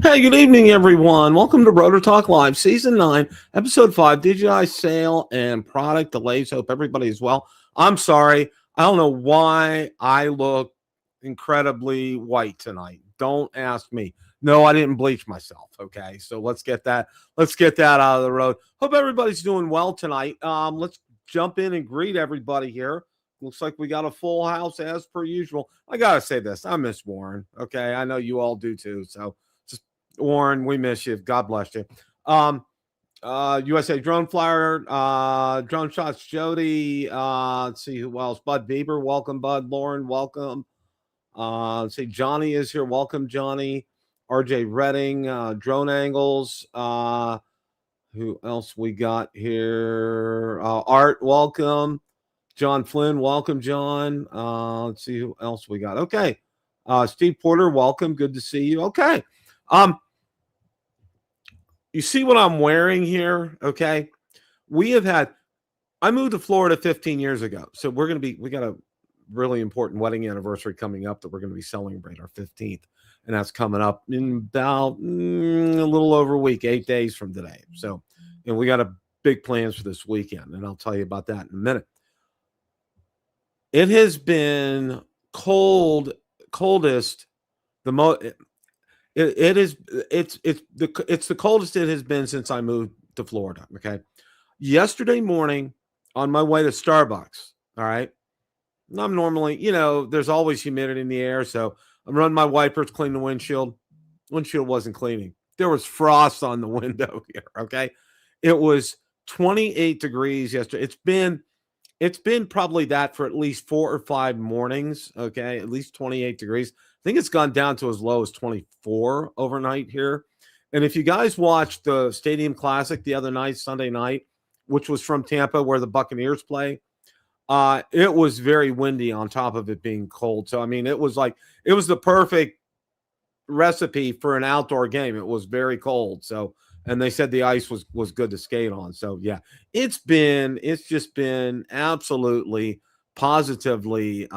Hey, good evening, everyone. Welcome to Rotor Talk Live, Season 9, Episode 5, DJI Sale and Product Delays. Hope everybody is well. I'm sorry. I don't know why I look incredibly white tonight. Don't ask me. No, I didn't bleach myself, okay? So let's get that out of the road. Hope everybody's doing well tonight. Let's jump in and greet everybody here. Looks like we got a full house as per usual. I got to say this. I miss Warren, okay? I know you all do too, so Warren, we miss you. God bless you. USA Drone Flyer, Drone Shots Jody. Let's see who else. Bud Bieber, welcome, Bud. Lauren, welcome. Let's see, Johnny is here. Welcome, Johnny. RJ Redding, Drone Angles. Who else we got here? Art, welcome. John Flynn, welcome, John. Let's see who else we got. Okay. Steve Porter, welcome. Good to see you. Okay. You see what I'm wearing here? Okay. I moved to Florida 15 years ago. So we got a really important wedding anniversary coming up that we're going to be celebrating our 15th. And that's coming up in about a little over a week, 8 days from today. So, and we got big plans for this weekend. And I'll tell you about that in a minute. It has been coldest, it's the coldest it has been since I moved to Florida. Okay. Yesterday morning on my way to Starbucks. All right. I'm normally, there's always humidity in the air. So I'm running my wipers, clean the windshield. Windshield wasn't cleaning. There was frost on the window here. Okay. It was 28 degrees yesterday. It's been probably that for at least 4 or 5 mornings. Okay. At least 28 degrees. I think it's gone down to as low as 24 overnight here. And if you guys watched the Stadium Classic the other night, Sunday night, which was from Tampa where the Buccaneers play, it was very windy on top of it being cold. So, I mean, it was the perfect recipe for an outdoor game. It was very cold. So, and they said the ice was good to skate on. So, yeah, it's just been absolutely positively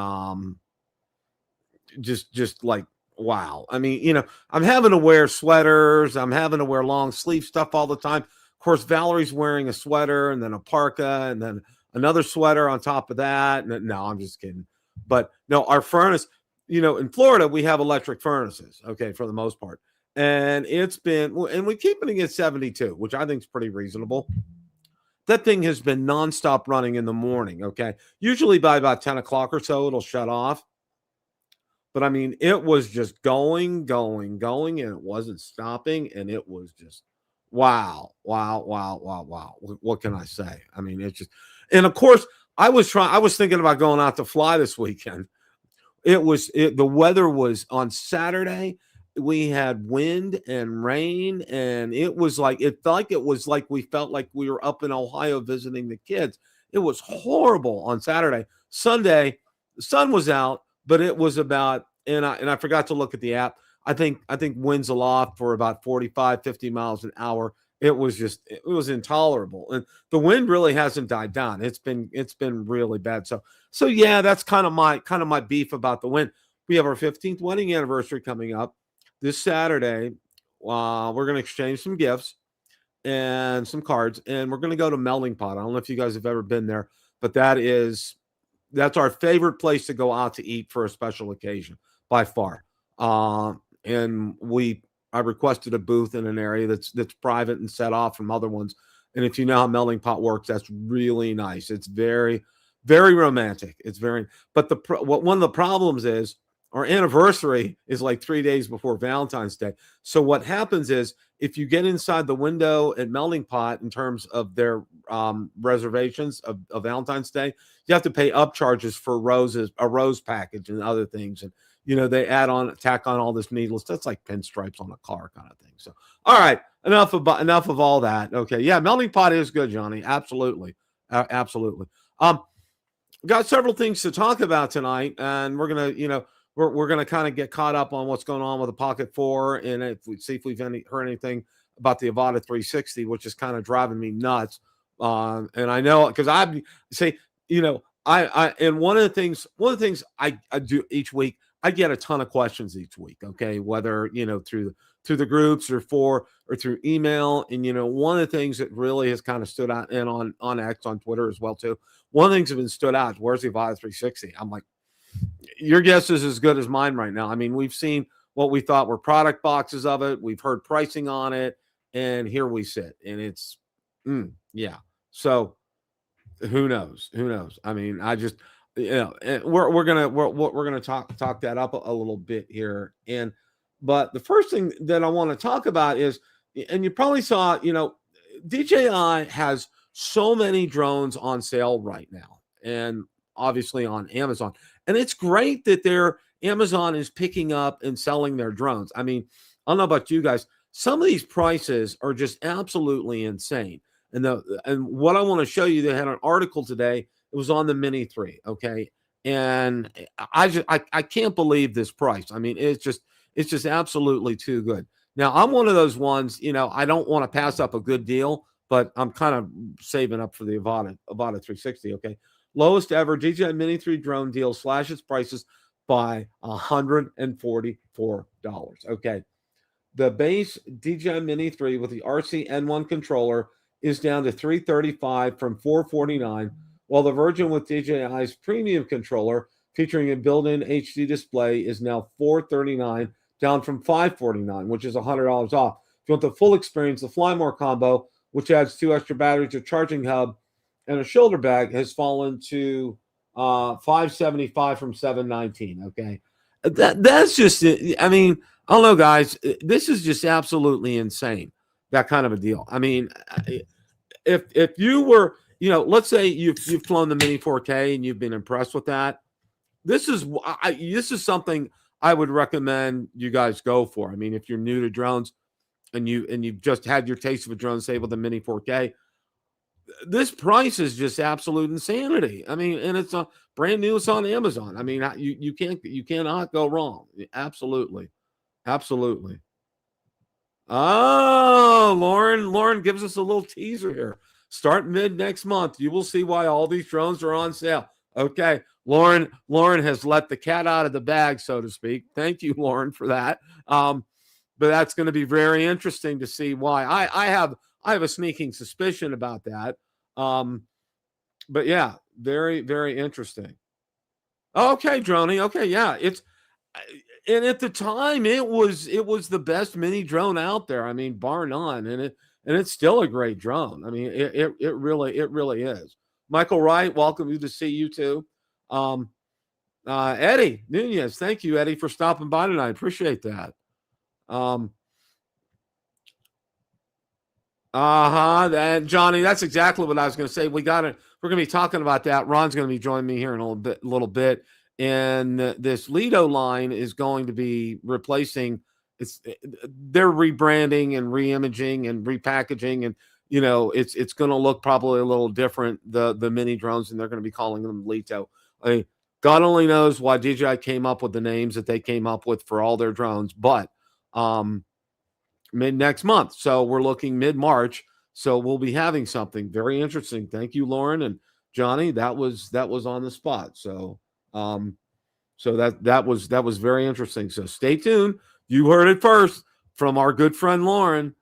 just like, wow. I mean, I'm having to wear sweaters. I'm having to wear long sleeve stuff all the time. Of course, Valerie's wearing a sweater and then a parka and then another sweater on top of that. No, I'm just kidding. But no, our furnace, in Florida, we have electric furnaces, okay, for the most part. And and we keep it at 72, which I think is pretty reasonable. That thing has been nonstop running in the morning, okay? Usually by about 10 o'clock or so, it'll shut off. But I mean, it was just going, and it wasn't stopping. And it was just, wow. What can I say? I mean, it's just, and of course, I was thinking about going out to fly this weekend. The weather was on Saturday. We had wind and rain, and it felt like we were up in Ohio visiting the kids. It was horrible on Saturday. Sunday, the sun was out, but it was about, and I forgot to look at the app. I think winds aloft for about 45, 50 miles an hour. It was intolerable. And the wind really hasn't died down. It's been really bad. So yeah, that's kind of my beef about the wind. We have our 15th wedding anniversary coming up this Saturday. We're going to exchange some gifts and some cards, and we're going to go to Melting Pot. I don't know if you guys have ever been there, but that's our favorite place to go out to eat for a special occasion by far. And I requested a booth in an area that's private and set off from other ones. And if you know how Melting Pot works, that's really nice. It's very, very romantic. But one of the problems is our anniversary is like 3 days before Valentine's Day. So what happens is if you get inside the window at Melting Pot in terms of their reservations of Valentine's Day, you have to pay upcharges for a rose package and other things. And they tack on all this needless. That's like pinstripes on a car kind of thing. So, all right, enough of all that. Okay, yeah, melting pot is good, Johnny. Absolutely, absolutely. Got several things to talk about tonight, and we're gonna, we're gonna kind of get caught up on what's going on with the Pocket 4, and if we've heard anything about the Avata 360, which is kind of driving me nuts. And I know because I say, and one of the things I do each week, I get a ton of questions each week. Okay, whether through the groups or through email, and one of the things that really has kind of stood out, and on X, on Twitter as well too. One of the things that have been stood out is, where's the Avata 360? I'm like, your guess is as good as mine right now. I mean, we've seen what we thought were product boxes of it. We've heard pricing on it, and here we sit, and it's yeah. So who knows? I mean, I just we're gonna talk that up a little bit here, but the first thing that I want to talk about is, and you probably saw, DJI has so many drones on sale right now, and obviously on Amazon, and it's great that Amazon is picking up and selling their drones. I mean, I don't know about you guys, some of these prices are just absolutely insane. And what I want to show you, they had an article today. It was on the Mini 3, okay? And I can't believe this price. I mean, it's just absolutely too good. Now, I'm one of those ones, I don't want to pass up a good deal, but I'm kind of saving up for the Avata 360, okay? Lowest ever DJI Mini 3 drone deal slashes prices by $144, okay? The base DJI Mini 3 with the RC N1 controller is down to $335 from $449, while the version with DJI's premium controller featuring a built-in HD display is now $439, down from $549, which is $100 off. If you want the full experience, the Fly More combo, which adds 2 extra batteries, a charging hub, and a shoulder bag, has fallen to $575 from $719. Okay, that's just it. I mean, I don't know, guys. This is just absolutely insane. That kind of a deal. I mean, if you were, let's say you've flown the Mini 4K and you've been impressed with that, this is something I would recommend you guys go for. I mean, if you're new to drones and you've just had your taste of a drone, say with the Mini 4K, this price is just absolute insanity. I mean, and it's brand new. It's on Amazon. I mean, you cannot go wrong. Absolutely. Oh, Lauren gives us a little teaser here. Start mid next month. You will see why all these drones are on sale. Okay. Lauren has let the cat out of the bag, so to speak. Thank you, Lauren, for that. But that's going to be very interesting to see why. I have a sneaking suspicion about that. But yeah, very, very interesting. Okay, Droney. Okay, yeah. And at the time, it was the best mini drone out there. I mean, bar none. And it's still a great drone. I mean, it really is. Michael Wright, welcome. Good to see you too. Eddie Nunez, thank you, Eddie, for stopping by tonight. Appreciate that. And Johnny, that's exactly what I was going to say. We're going to be talking about that. Ron's going to be joining me here in a little bit. And this Lito line is going to be replacing. They're rebranding and reimaging and repackaging, and it's going to look probably a little different. The mini drones, and they're going to be calling them Lito. I mean, God only knows why DJI came up with the names that they came up with for all their drones, but mid next month. So we're looking mid-March. So we'll be having something very interesting. Thank you, Lauren and Johnny. That was on the spot. So that was very interesting. So stay tuned. You heard it first from our good friend Lauren.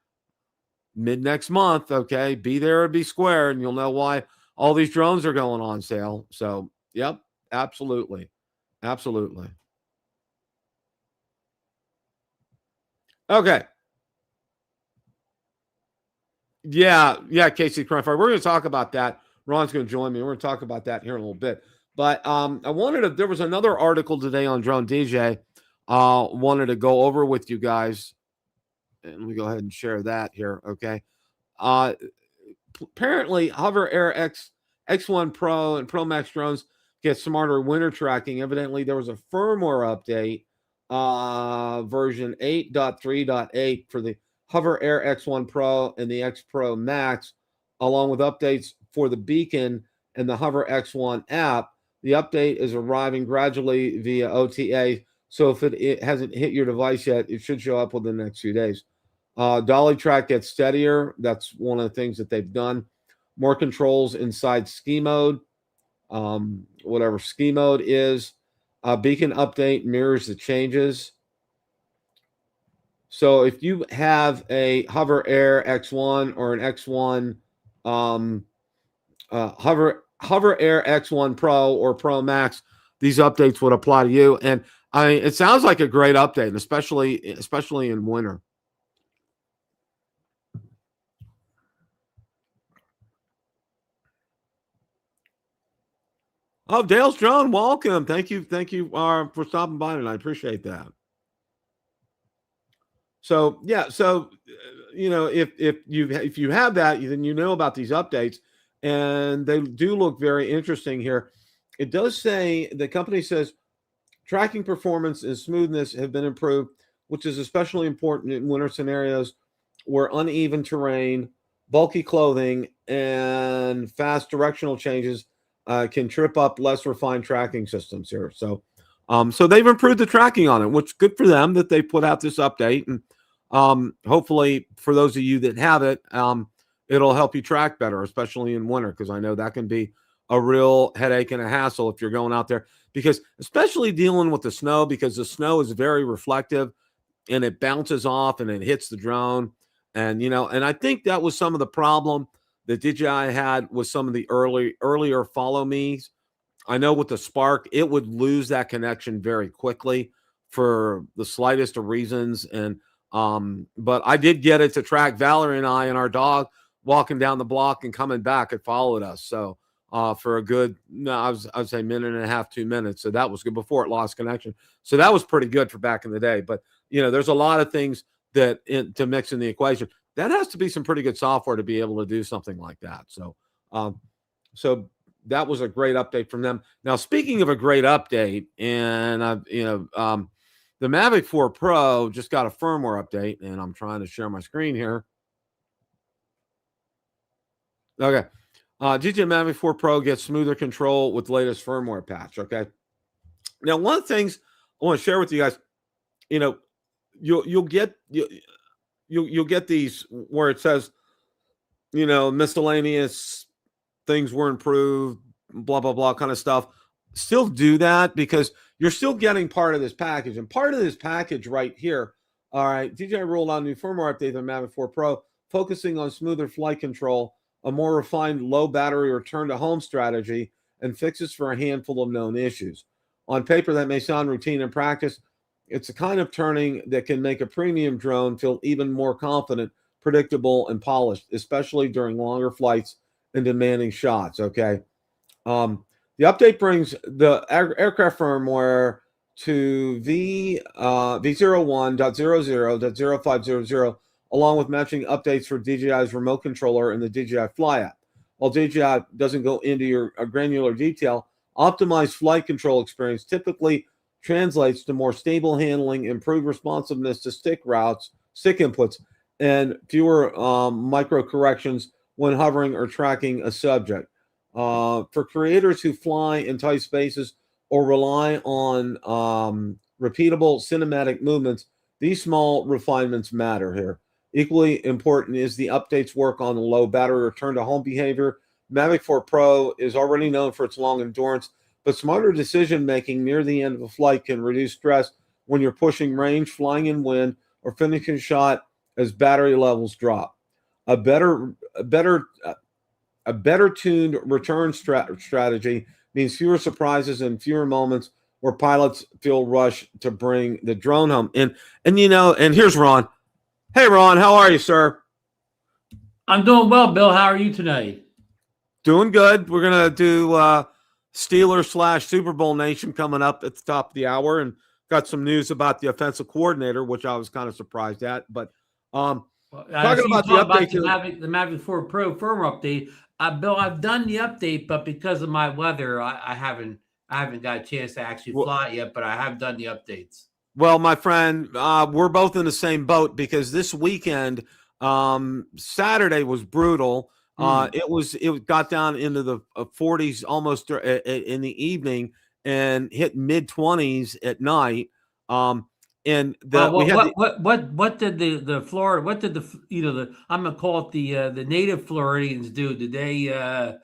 Mid next month. Okay. Be there or be square, and you'll know why all these drones are going on sale. So yep, absolutely. Okay. Yeah, Casey Cronfire. We're going to talk about that. Ron's going to join me. We're going to talk about that here in a little bit. But there was another article today on Drone DJ. Wanted to go over with you guys. And let me go ahead and share that here, okay? Apparently, HoverAir X1 Pro and Pro Max drones get smarter winter tracking. Evidently, there was a firmware update version 8.3.8 for the HoverAir X1 Pro and the X Pro Max, along with updates for the beacon and the Hover X1 app. The update is arriving gradually via OTA, so if it hasn't hit your device yet, it should show up within the next few days. Dolly track gets steadier. That's one of the things that they've done. More controls inside ski mode, whatever ski mode is. Beacon update mirrors the changes. So if you have a HoverAir X1 or an X1 HoverAir X1 Pro or Pro Max, these updates would apply to you. And it sounds like a great update, especially in winter. Oh, Dale's John, welcome. Thank you for stopping by tonight. I appreciate that. So yeah, so if you have that, then you know about these updates, and they do look very interesting here. It does say the company says tracking performance and smoothness have been improved, which is especially important in winter scenarios where uneven terrain, bulky clothing, and fast directional changes can trip up less refined tracking systems here. So they've improved the tracking on it, which good for them that they put out this update. And hopefully for those of you that have it, it'll help you track better, especially in winter, because I know that can be a real headache and a hassle if you're going out there, because especially dealing with the snow, because the snow is very reflective and it bounces off and it hits the drone. And, and I think that was some of the problem that DJI had with some of the earlier follow me's. I know with the Spark, it would lose that connection very quickly for the slightest of reasons. And but I did get it to track Valerie and I and our dog walking down the block and coming back. It followed us. So for a good, I would say minute and a half, 2 minutes. So that was good before it lost connection. So that was pretty good for back in the day. But there's a lot of things that to mix in the equation. That has to be some pretty good software to be able to do something like that. So, so that was a great update from them. Now, speaking of a great update, and the Mavic 4 Pro just got a firmware update, and I'm trying to share my screen here. Okay, DJI Mavic 4 Pro gets smoother control with latest firmware patch. Okay, now one of the things I want to share with you guys, you'll get these where it says, miscellaneous things were improved, blah, blah, blah kind of stuff. Still do that because you're still getting part of this package. And part of this package right here, all right, DJI rolled out a new firmware update on Mavic 4 Pro, focusing on smoother flight control, a more refined low battery return to home strategy, and fixes for a handful of known issues. On paper, that may sound routine in practice. It's a kind of turning that can make a premium drone feel even more confident, predictable, and polished, especially during longer flights and demanding shots, okay? The update brings the aircraft firmware to v01.00.0500, along with matching updates for DJI's remote controller and the DJI Fly app. While DJI doesn't go into your granular detail, optimized flight control experience typically translates to more stable handling, improved responsiveness to stick inputs, and fewer micro corrections when hovering or tracking a subject. For creators who fly in tight spaces or rely on repeatable cinematic movements, these small refinements matter here. Equally important is the updates work on the low battery return to home behavior. Mavic 4 Pro is already known for its long endurance, but smarter decision-making near the end of a flight can reduce stress when you're pushing range, flying in wind, or finishing a shot as battery levels drop. A better tuned return strategy means fewer surprises and fewer moments where pilots feel rushed to bring the drone home. And here's Ron. Hey, Ron, how are you, sir? I'm doing well, Bill. How are you tonight? Doing good. We're going to do Steelers/Super Bowl Nation coming up at the top of the hour, and got some news about the offensive coordinator, which I was kind of surprised at. But talking about the update, the Mavic 4 Pro firmware update. Bill, I've done the update, but because of my weather, I haven't got a chance to actually fly it yet. But I have done the updates. Well, my friend, we're both in the same boat because this weekend, Saturday was brutal. It got down into the 40s almost in the evening and hit mid 20s at night. And what did the Florida? What did the I'm gonna call it the native Floridians do? Did they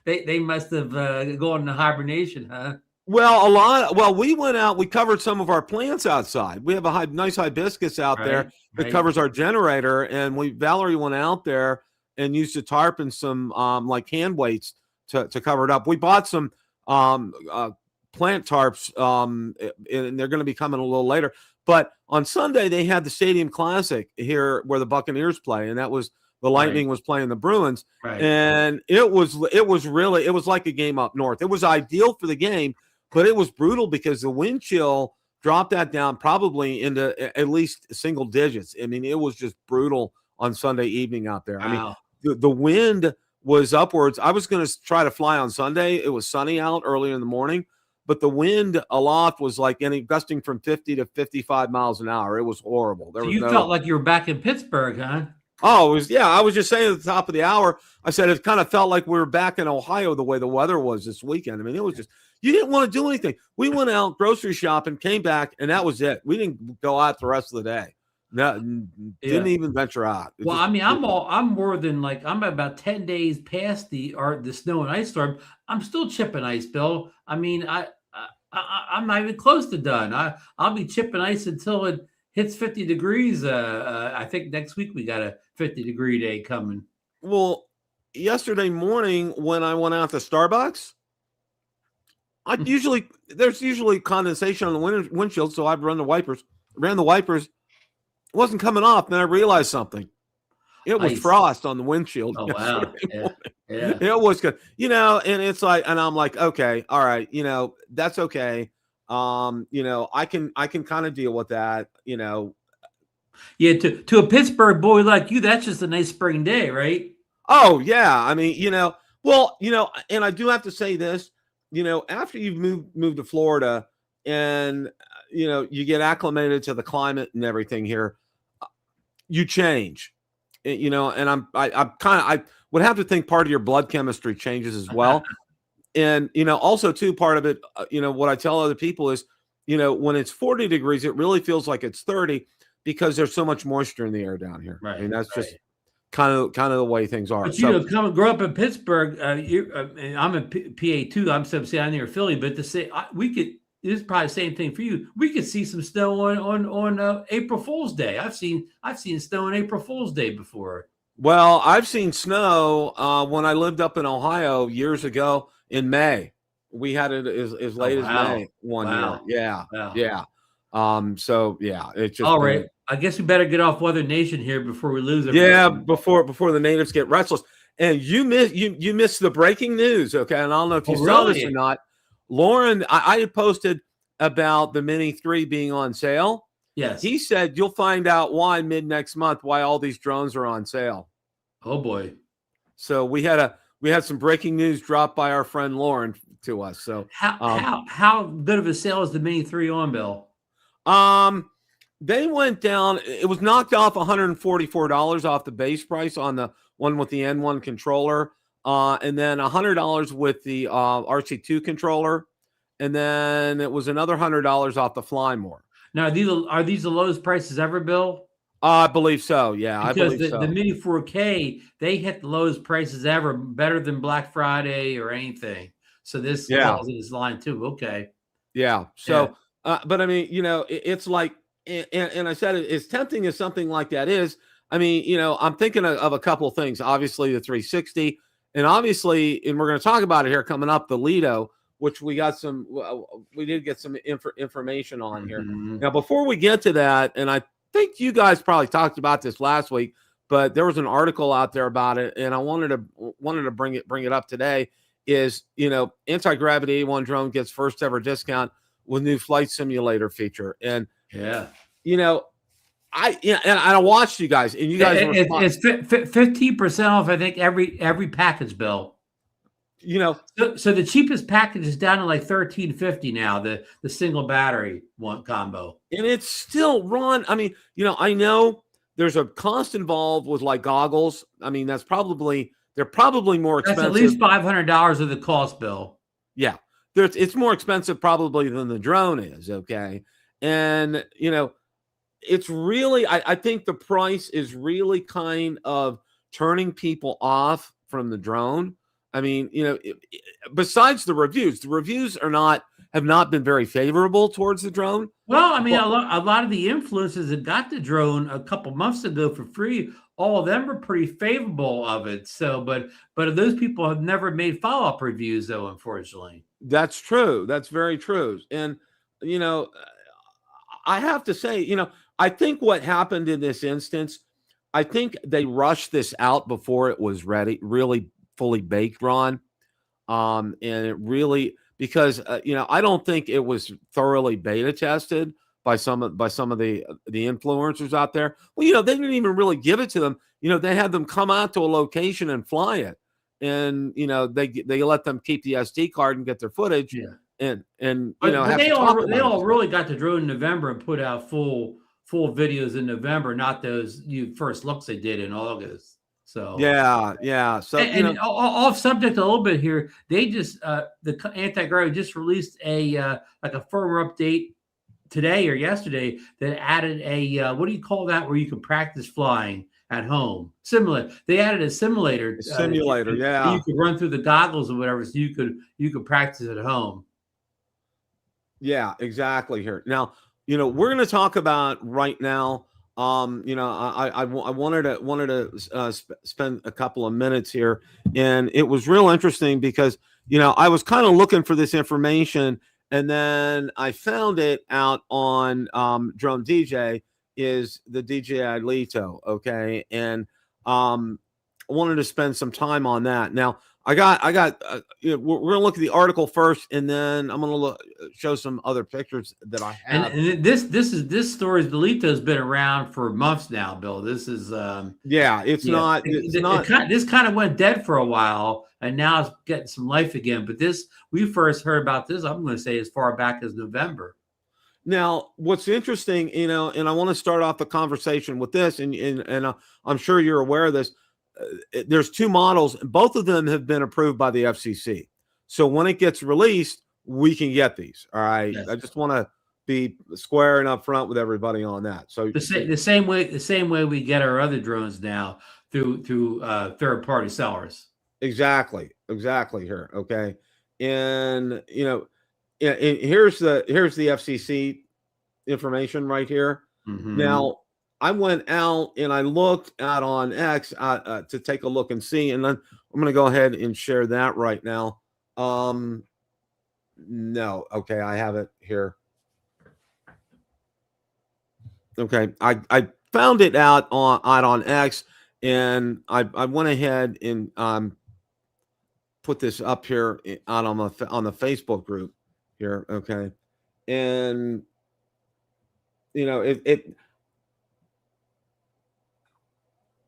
they must have gone into hibernation, huh? Well, we went out. We covered some of our plants outside. We have a nice hibiscus out there that covers our generator, and Valerie went out there and used a tarp and some like hand weights to cover it up. We bought some plant tarps, and they're going to be coming a little later. But on Sunday they had the Stadium Classic here where the Buccaneers play, and that was the Lightning was playing the Bruins, and it was like a game up north. It was ideal for the game. But it was brutal because the wind chill dropped that down probably into at least single digits. I mean, it was just brutal on Sunday evening out there. Wow. I mean, the wind was upwards. I was going to try to fly on Sunday. It was sunny out earlier in the morning, but the wind aloft was like gusting from 50 to 55 miles an hour. It was horrible. So you felt like you were back in Pittsburgh, huh? Oh, it was, yeah. I was just saying at the top of the hour, I said it kind of felt like we were back in Ohio the way the weather was this weekend. I mean, it was just, you didn't want to do anything. We went out grocery shopping, came back, and that was it. We didn't go out the rest of the day. No, didn't even venture out. Well, I mean, I'm more than like, I'm about 10 days past the snow and ice storm. I'm still chipping ice, Bill. I mean, I'm not even close to done. I'll be chipping ice until it hits 50 degrees. I think next week we got a 50-degree day coming. Well, yesterday morning when I went out to Starbucks, there's usually condensation on the windshield, so I'd ran the wipers. It wasn't coming off. Then I realized something. It was frost on the windshield. Oh, wow. Yeah. It was good. And it's like, and I'm like, okay, all right, that's okay. I can kind of deal with that, Yeah, to a Pittsburgh boy like you, that's just a nice spring day, right? Oh, yeah. I mean, and I do have to say this, after you've moved to Florida and, you get acclimated to the climate and everything here, you change, and I would have to think part of your blood chemistry changes as well. And, also too, part of it, what I tell other people is, when it's 40 degrees, it really feels like it's 30 because there's so much moisture in the air down here. Right. I mean, that's just kind of the way things are. But grow up in Pittsburgh. I'm a PA too. I'm down near Philly, but to say this is probably the same thing for you. We could see some snow on April Fool's Day. I've seen snow on April Fool's Day before. Well, I've seen snow when I lived up in Ohio years ago in May. We had it as late as May one year. Yeah. Wow. Yeah. So yeah, it's just all right. I guess we better get off Weather Nation here before we lose it. Yeah, before the natives get restless. And you missed the breaking news, okay? And I don't know if you saw this or not. Lauren, I had posted about the Mini 3 being on sale. Yes. He said you'll find out why mid next month why all these drones are on sale. Oh boy. So we had some breaking news dropped by our friend Lauren to us. So how good of a sale is the Mini 3 on, Bill? They went down. It was knocked off $144 off the base price on the one with the N1 controller, and then $100 with the RC2 controller, and then it was another $100 off the Fly More. Now, are these the lowest prices ever, Bill? I believe so. Yeah, because the Mini 4K, they hit the lowest prices ever, better than Black Friday or anything. So this falls in this line too. Okay. Yeah. So, but I mean, it's like. And I said as tempting as something like that is, I mean, I'm thinking of a couple of things. Obviously, the 360, and obviously, and we're going to talk about it here coming up, the Lito, which we did get some information on here. Mm-hmm. Now, before we get to that, and I think you guys probably talked about this last week, but there was an article out there about it, and I wanted to bring it up today. Is anti-gravity A1 drone gets first ever discount with new flight simulator feature. And yeah, and I watched you guys, and you guys it's 15% off. I think every package, Bill. you know, So the cheapest package is down to like $13.50 now, the single battery one combo. and it's still Ron. I mean, you know, I know there's a cost involved with like goggles. I mean, they're probably more expensive. That's at least $500 of the cost, Bill. Yeah, it's more expensive probably than the drone is. Okay, and you know, it's really I think the price is really kind of turning people off from the drone. I mean, you know, besides the reviews have not been very favorable towards the drone. Well, I mean, a lot of the influencers that got the drone a couple months ago for free, all of them were pretty favorable of it. So, but those people have never made follow-up reviews, though, unfortunately. That's true. That's very true. And you know, I have to say, you know, I think what happened in this instance, I think they rushed this out before it was ready, really fully baked, Ron. And it really because you know, I don't think it was thoroughly beta tested by some of the influencers out there. Well, you know, they didn't even really give it to them. You know, they had them come out to a location and fly it, and you know, they let them keep the SD card and get their footage. Yeah. And you But know, they all really got the drone in November and put out full videos in November, not those first looks they did in August. So yeah. So and off subject a little bit here, they just the anti-gravity just released a like a firmware update today or yesterday that added a what do you call that, where you can practice flying at home? They added a simulator. Yeah. You could run through the goggles or whatever, so you could practice at home. Yeah, exactly. Here now, you know, we're going to talk about right now. You know, I wanted to spend a couple of minutes here, and it was real interesting because you know I was kind of looking for this information, and then I found it out on Drone DJ is the DJI Lito, okay, and I wanted to spend some time on that. Now I got you know, we're gonna look at the article first, and then I'm gonna show some other pictures that I have. And this story, the Lito's been around for months now, Bill. This is it's not this kind of went dead for a while, and now it's getting some life again. But we first heard about this, I'm going to say, as far back as November. Now, what's interesting, you know, and I want to start off the conversation with this, and I'm sure you're aware of this. There's two models, and both of them have been approved by the FCC. So when it gets released, we can get these. All right. Yes. I just want to be square and upfront with everybody on that. So the same way we get our other drones now through third-party sellers. Exactly here. Okay. And you know, here's the FCC information right here. Mm-hmm. Now, I went out and I looked out on X to take a look and see, and then I'm going to go ahead and share that right now. No, okay, I have it here. Okay, I found it out on X, and I went ahead and put this up here out on the Facebook group here. Okay, and you know it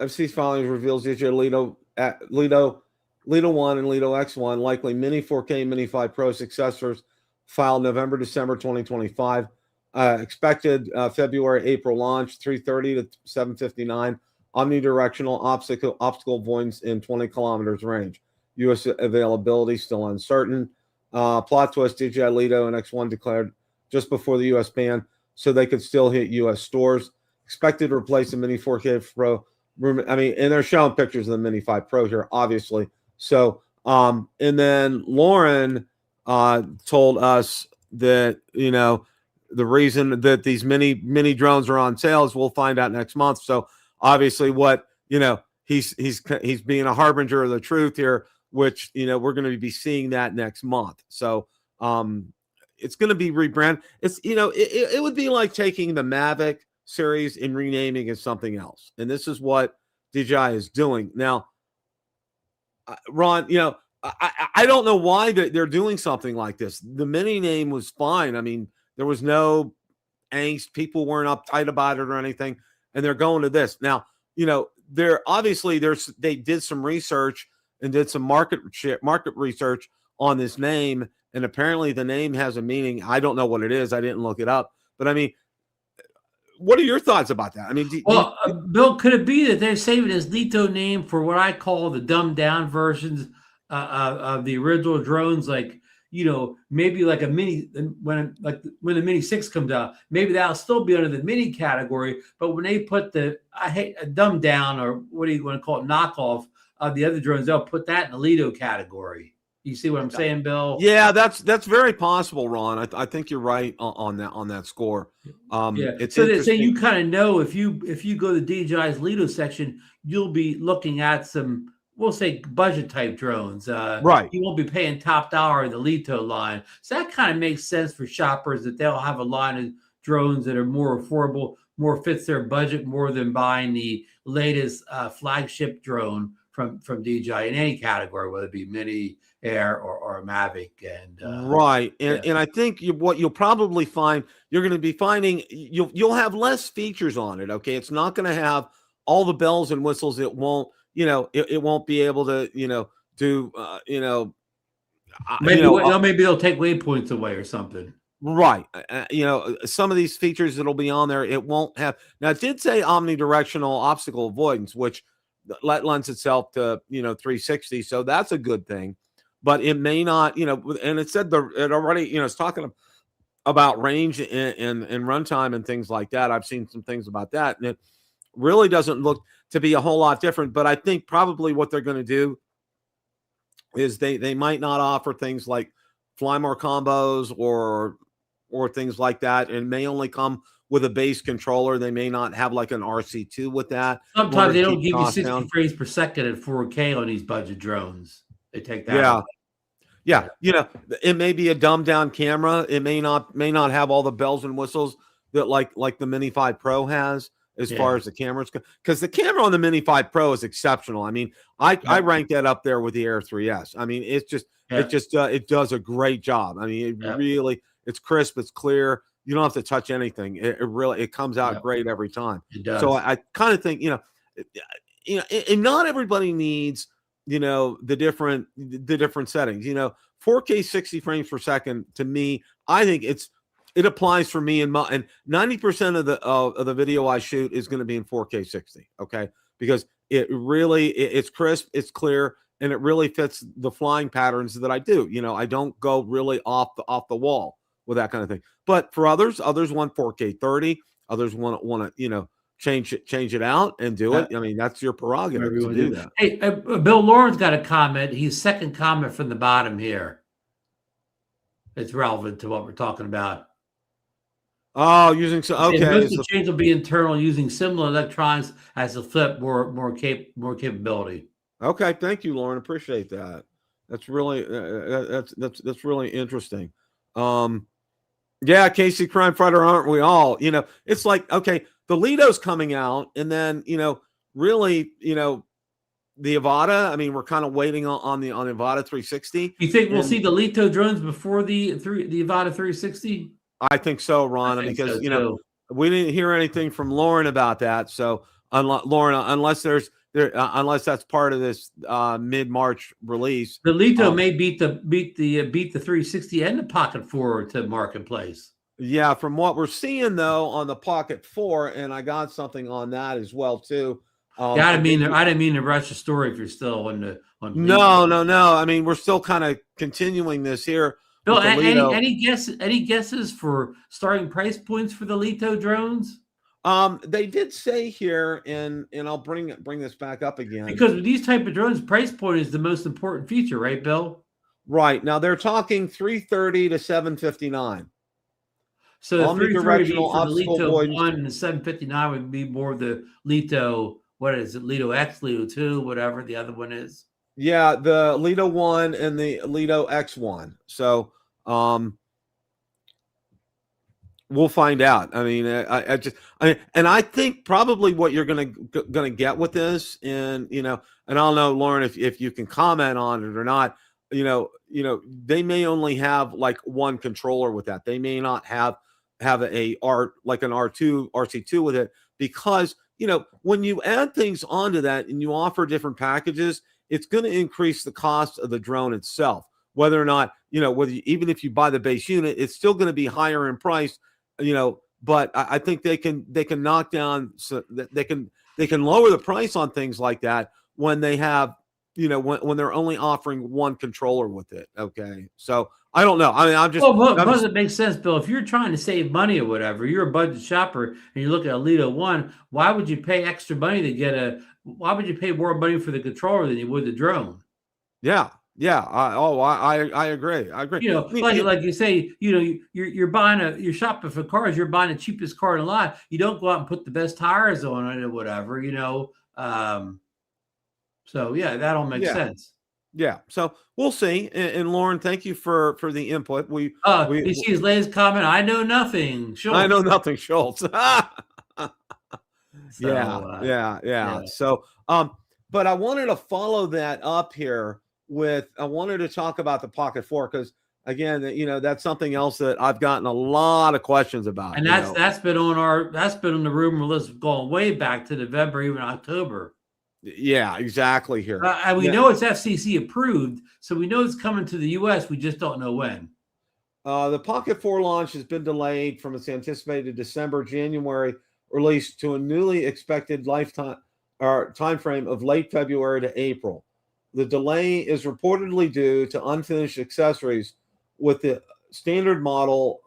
FC's filings reveals DJI Lito 1 and Lito X1, likely Mini 4K, Mini 5 Pro successors, filed November, December 2025. Expected February, April launch, 330 to 759. Omnidirectional obstacle avoidance in 20 kilometers range. U.S. availability still uncertain. Plot twist: DJI Lito and X1 declared just before the U.S. ban, so they could still hit U.S. stores. Expected to replace the Mini 4K Pro. I mean, and they're showing pictures of the Mini 5 Pro here, obviously. So, and then Lauren told us that, you know, the reason that these mini drones are on sale is we'll find out next month. So obviously what, you know, he's being a harbinger of the truth here, which, you know, we're going to be seeing that next month. So it's going to be rebranded. It's, you know, it would be like taking the Mavic series and renaming it something else. And this is what DJI is doing. Now, Ron, you know, I don't know why they're doing something like this. The Mini name was fine. I mean, there was no angst. People weren't uptight about it or anything. And they're going to this. Now, you know, they did some research and did some market research on this name, and apparently the name has a meaning. I don't know what it is. I didn't look it up, but I mean, what are your thoughts about that? I mean, Bill, could it be that they're saving his Lito name for what I call the dumbed down versions of the original drones? Like, maybe like a Mini, when the Mini 6 comes out, maybe that'll still be under the Mini category. But when they put the dumbed down, or what do you want to call it, knockoff of the other drones, they'll put that in the Lito category. You see what I'm saying, Bill? Yeah, that's very possible, Ron. I think you're right on that score. It's so you kind of know, if you go to DJI's Lito section, you'll be looking at some, we'll say, budget type drones. Right. You won't be paying top dollar in the Lito line. So that kind of makes sense for shoppers, that they'll have a line of drones that are more affordable, more fits their budget, more than buying the latest flagship drone from DJI in any category, whether it be Mini, Air, or Mavic. And right. And I think what you'll probably find, you're going to be finding, you'll have less features on it. Okay. It's not going to have all the bells and whistles. It won't, it won't be able to, do, maybe they'll take waypoints away or something. Right. Some of these features that'll be on there, it won't have. Now, it did say omnidirectional obstacle avoidance, which lends itself to, 360. So that's a good thing, but it may not, and it said it already, it's talking about range and runtime and things like that. I've seen some things about that, and it really doesn't look to be a whole lot different. But I think probably what they're going to do is they might not offer things like fly more combos or things like that, and may only come with a base controller. They may not have like an RC2 with that. Sometimes they don't give you 60 frames per second at 4K on these budget drones. They take that. Yeah. It may be a dumbed down camera. It may not have all the bells and whistles that like the Mini 5 Pro has, as far as the cameras go. Because the camera on the Mini 5 Pro is exceptional. I mean, I rank that up there with the Air 3S. I mean, it does a great job. I mean, really, it's crisp, it's clear. You don't have to touch anything. It comes out great every time. It does. So I kind of think, and not everybody needs, the different settings. 4K 60 frames per second, to me, I think it applies for me, and 90% of the video I shoot is going to be in 4K 60. Okay, because it's crisp, it's clear, and it really fits the flying patterns that I do. I don't go really off the wall with that kind of thing. But for others want 4K 30. Others want to change it out and do it. I mean, that's your prerogative to do that. Hey, Bill Lauren's got a comment. He's second comment from the bottom here. It's relevant to what we're talking about. Oh, most of the change will be internal, using similar electronics as the flip, more capability. Okay, thank you, Lauren. Appreciate that. That's really that's really interesting. Casey Crime Fighter, aren't we all? It's like, okay, the Lito's coming out, and then really, the Avata. I mean, we're kind of waiting on the Avata 360. You think we'll see the Lito drones before the Avata 360? I think so, Ron, because we didn't hear anything from Lauren about that. So, Lauren, unless that's part of this mid-March release, the Lito may beat the 360 and the Pocket 4 to marketplace. Yeah, from what we're seeing though on the Pocket 4, and I got something on that as well too. I didn't mean to rush the story if you're still on No. I mean, we're still kind of continuing this here. Bill, any guesses for starting price points for the Lito drones? They did say here, and I'll bring this back up again, because with these type of drones, price point is the most important feature, right, Bill? Right. Now they're talking $330 to $759. So the $330 for the Lito 1 and the $759 would be more the Lito. What is it? Lito X, Lito 2, whatever the other one is. Yeah, the Lito 1 and the Lito X1. So we'll find out. I mean, I think probably what you're gonna get with this, and and I don't know, Lauren, if you can comment on it or not. They may only have like one controller with that. They may not have an RC2 with it, because when you add things onto that and you offer different packages, it's going to increase the cost of the drone itself. Whether or not, even if you buy the base unit, it's still going to be higher in price, but I think they can knock down, so that they can lower the price on things like that when they have, when they're only offering one controller with it. Okay. So I don't know. I mean, Plus it makes sense, Bill. If you're trying to save money or whatever, you're a budget shopper and you look at a Lito 1, why would you pay extra money why would you pay more money for the controller than you would the drone? Yeah. Yeah. I agree. I agree. Like you say, you're shopping for cars, you're buying the cheapest car in the lot. You don't go out and put the best tires on it or whatever, so yeah, that all makes sense. Yeah. So we'll see. And Lauren, thank you for the input. You see his latest comment. I know nothing. Schultz. I know nothing, Schultz. So, yeah. So, but I wanted to follow that up here I wanted to talk about the Pocket 4 because again, that's something else that I've gotten a lot of questions about. And that's been on the rumor list going way back to November, even October. Yeah, exactly here. And we know it's FCC approved, so we know it's coming to the U.S. We just don't know when. The Pocket 4 launch has been delayed from its anticipated January release to a newly expected time frame of late February to April. The delay is reportedly due to unfinished accessories, with the standard model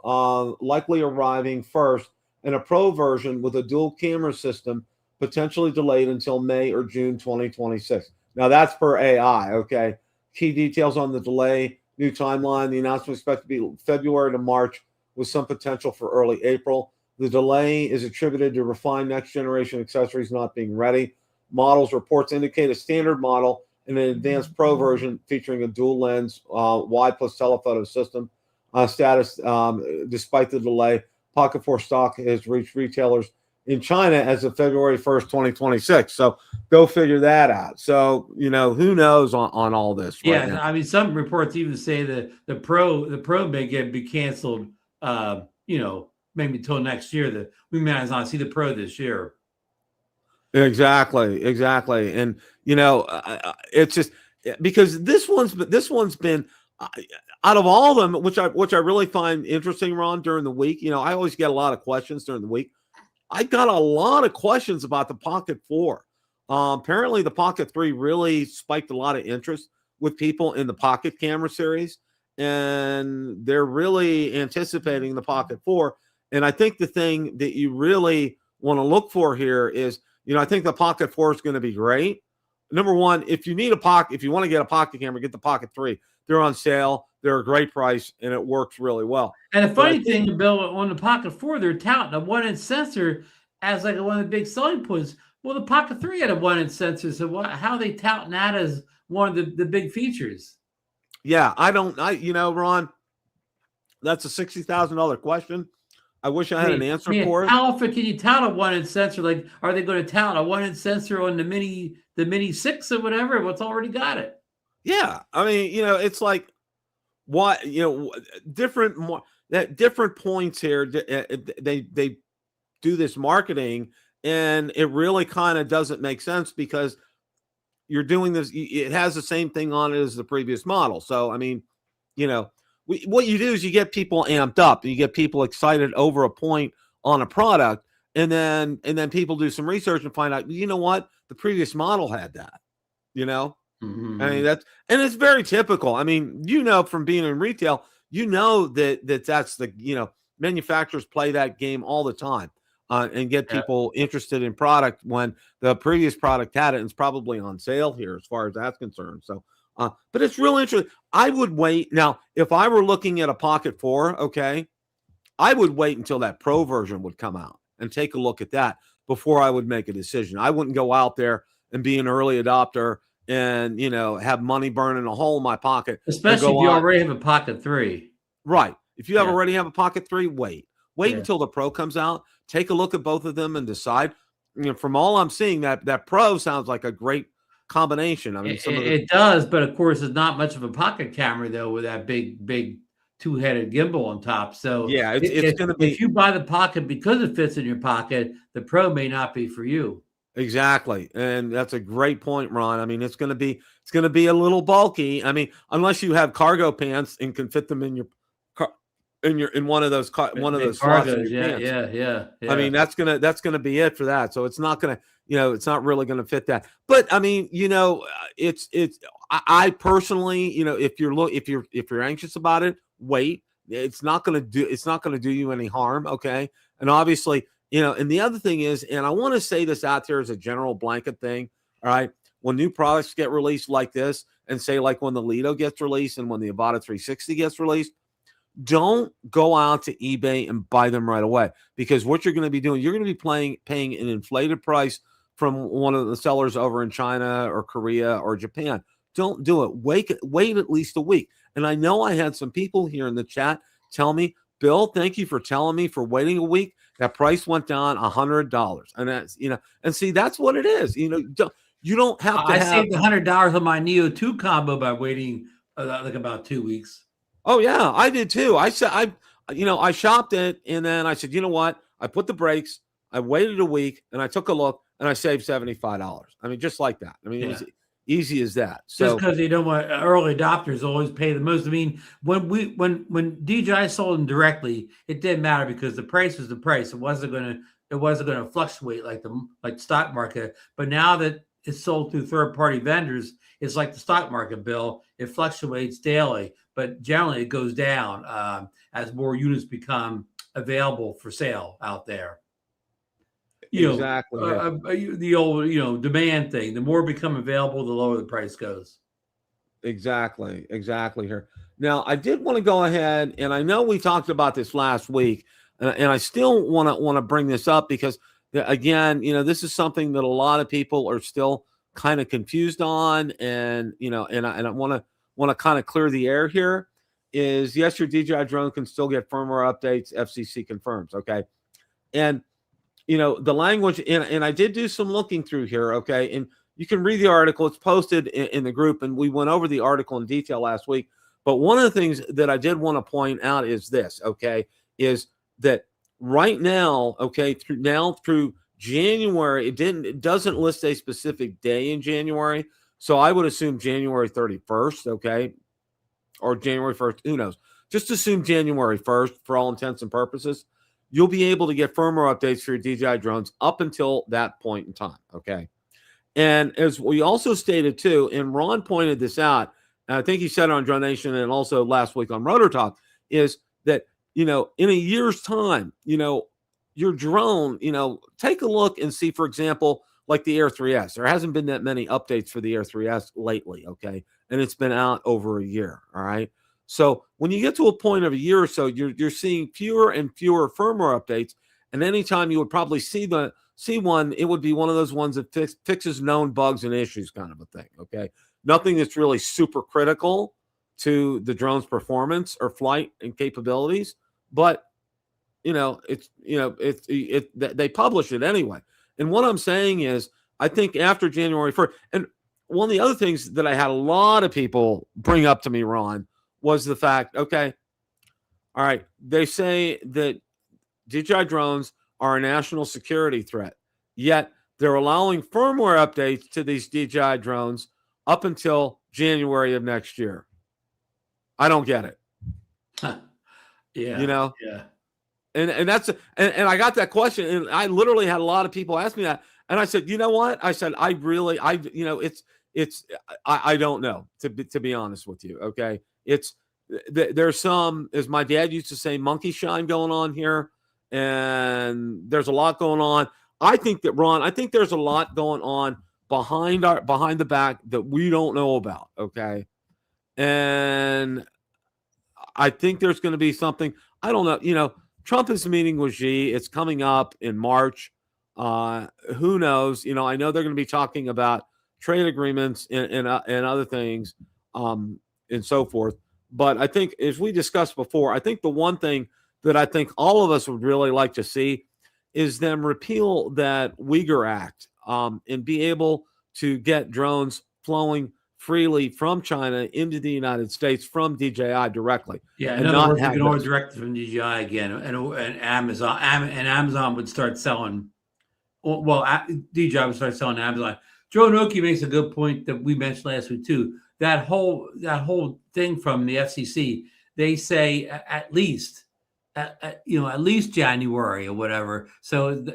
likely arriving first and a Pro version with a dual camera system potentially delayed until May or June 2026. Now that's per AI, okay? Key details on the delay, new timeline. The announcement is expected to be February to March with some potential for early April. The delay is attributed to refined next generation accessories not being ready. Models reports indicate a standard model and an advanced Pro version featuring a dual lens, wide plus telephoto system. Status, despite the delay, Pocket 4 stock has reached retailers in China as of February 1st, 2026. So go figure that out. So, who knows on all this. Right now. I mean, some reports even say that the Pro may be canceled, maybe until next year, that we may not see the Pro this year. Exactly. And, it's just because this one's been out of all of them, which I really find interesting, Ron, during the week. I always get a lot of questions during the week. I got a lot of questions about the Pocket 4. Apparently, the Pocket 3 really spiked a lot of interest with people in the Pocket camera series, and they're really anticipating the Pocket 4. And I think the thing that you really want to look for here is, I think the Pocket 4 is going to be great. Number one, if you want to get a Pocket camera, get the Pocket 3. They're on sale. They're a great price, and it works really well. And the funny thing, Bill, on the Pocket 4, they're touting a 1-inch sensor as like one of the big selling points. Well, the Pocket 3 had a 1-inch sensor, so how are they touting that as one of the big features? Yeah, Ron, that's a $60,000 question. I wish I had an answer for it. How often can you tout a 1-inch sensor? Like, are they going to tout a 1-inch sensor on the Mini 6 or whatever? What's already got it? Yeah, I mean, it's like what different points here. They do this marketing, and it really kind of doesn't make sense because you're doing this. It has the same thing on it as the previous model. So, I mean, what you do is you get people amped up, you get people excited over a point on a product, and then people do some research and find out, you know what, the previous model had that. Mm-hmm. I mean, and it's very typical. I mean, from being in retail, that's the manufacturers play that game all the time and get people interested in product when the previous product had it, and it's probably on sale here as far as that's concerned. So, but it's real interesting. I would wait. Now, if I were looking at a Pocket 4, okay, I would wait until that Pro version would come out and take a look at that before I would make a decision. I wouldn't go out there and be an early adopter and, have money burning a hole in my pocket. Especially if you already have a Pocket 3. Right. If you already have a Pocket 3, wait until the Pro comes out. Take a look at both of them and decide. From all I'm seeing, that Pro sounds like a great combination. I mean, it does, but of course, it's not much of a pocket camera though, with that big two-headed gimbal on top. So yeah, it's going to be. If you buy the Pocket because it fits in your pocket, the Pro may not be for you. Exactly. And that's a great point, Ron. I mean, it's going to be a little bulky. I mean, unless you have cargo pants and can fit them in your car, in one of those Big slots in cargos, your yeah, pants. yeah, yeah, I yeah. mean, that's gonna be it for that. So it's not gonna, it's not really gonna fit that. But I mean, it's. I personally, if you're anxious about it, wait. It's not gonna do you any harm. Okay, and obviously, and the other thing is, and I want to say this out there as a general blanket thing. All right, when new products get released like this, and say like when the Lito gets released and when the Avata 360 gets released, don't go out to eBay and buy them right away, because what you're going to be doing, you're going to be paying an inflated price from one of the sellers over in China or Korea or Japan. Don't do it. Wait at least a week. And I know I had some people here in the chat tell me, Bill, thank you for telling me for waiting a week. That price went down $100. And that's, and see, that's what it is. You don't have to I have. saved $100 on my Neo 2 combo by waiting like about 2 weeks. Oh yeah, I did too. I said I shopped it, and then I said, you know what? I put the brakes. I waited a week, and I took a look, and I saved $75. I mean, just like that. I mean, It was easy as that. So just because you don't want early adopters always pay the most. I mean, when DJI sold them directly, it didn't matter because the price was the price. It wasn't going to fluctuate like the stock market. But now that it's sold through third-party vendors, it's like the stock market, Bill. It fluctuates daily, but generally it goes down as more units become available for sale out there. Exactly. The old, demand thing. The more become available, the lower the price goes. Exactly here. Now, I did want to go ahead, and I know we talked about this last week, and I still want to bring this up because, again, this is something that a lot of people are still kind of confused on, and I want to kind of clear the air here. Is yes, your DJI drone can still get firmware updates. FCC confirms. Okay, and the language, and I did do some looking through here. Okay, and you can read the article. It's posted in the group, and we went over the article in detail last week. But one of the things that I did want to point out is this. Okay, is that right now, okay, through January, it doesn't list a specific day in January, so I would assume January 31st, okay, or January 1st, who knows? Just assume January 1st for all intents and purposes. You'll be able to get firmware updates for your DJI drones up until that point in time, okay? And as we also stated too, and Ron pointed this out, and I think he said it on Drone Nation and also last week on Rotor Talk, is that, in a year's time, your drone, take a look and see, for example, like the Air 3S. There hasn't been that many updates for the Air 3S lately, okay? And it's been out over a year, all right? So when you get to a point of a year or so, you're seeing fewer and fewer firmware updates. And anytime you would probably see one, it would be one of those ones that fixes known bugs and issues kind of a thing, okay? Nothing that's really super critical to the drone's performance or flight and capabilities, but they publish it anyway. And what I'm saying is, I think after January 1st, and one of the other things that I had a lot of people bring up to me, Ron, was the fact, okay, all right, they say that DJI drones are a national security threat, yet they're allowing firmware updates to these DJI drones up until January of next year. I don't get it. Yeah. Yeah. And that's and I got that question, and I literally had a lot of people ask me that, and I said, you know what? I said, I don't know, to be honest with you. Okay, there's some, as my dad used to say, monkey shine going on here, and there's a lot going on. I think that, Ron, there's a lot going on behind the back that we don't know about. Okay, and I think there's going to be something. I don't know. Trump is meeting with Xi. It's coming up in March. Who knows? I know they're going to be talking about trade agreements and other things, and so forth. But I think, as we discussed before, I think the one thing that I think all of us would really like to see is them repeal that Uyghur Act, and be able to get drones flowing freely from China into the United States from DJI directly. Yeah, in other words, you can order direct from DJI again, and Amazon would start selling well, DJI would start selling Amazon. Joe Noki makes a good point that we mentioned last week too. That whole thing from the FCC, they say at least, at least January or whatever. So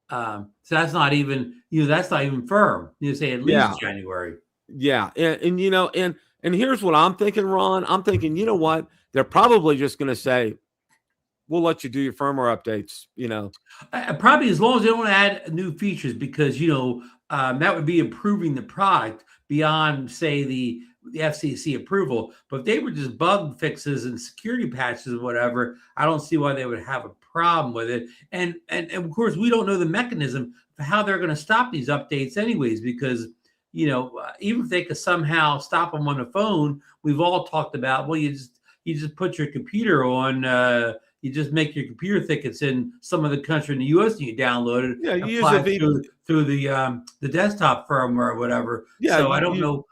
so that's not even that's not even firm. You say at least January. Yeah, and and here's what I'm thinking, Ron. I'm thinking, you know what? They're probably just going to say, we'll let you do your firmware updates. Probably as long as they don't add new features, because that would be improving the product beyond, say, the FCC approval. But if they were just bug fixes and security patches or whatever, I don't see why they would have a problem with it. And of course, we don't know the mechanism for how they're going to stop these updates, anyways, because even if they could somehow stop them on the phone, we've all talked about, well, you just put your computer on. You just make your computer think it's in some other country in the U.S. and you download it. Yeah, you use a through the desktop firmware or whatever. Yeah, so I don't know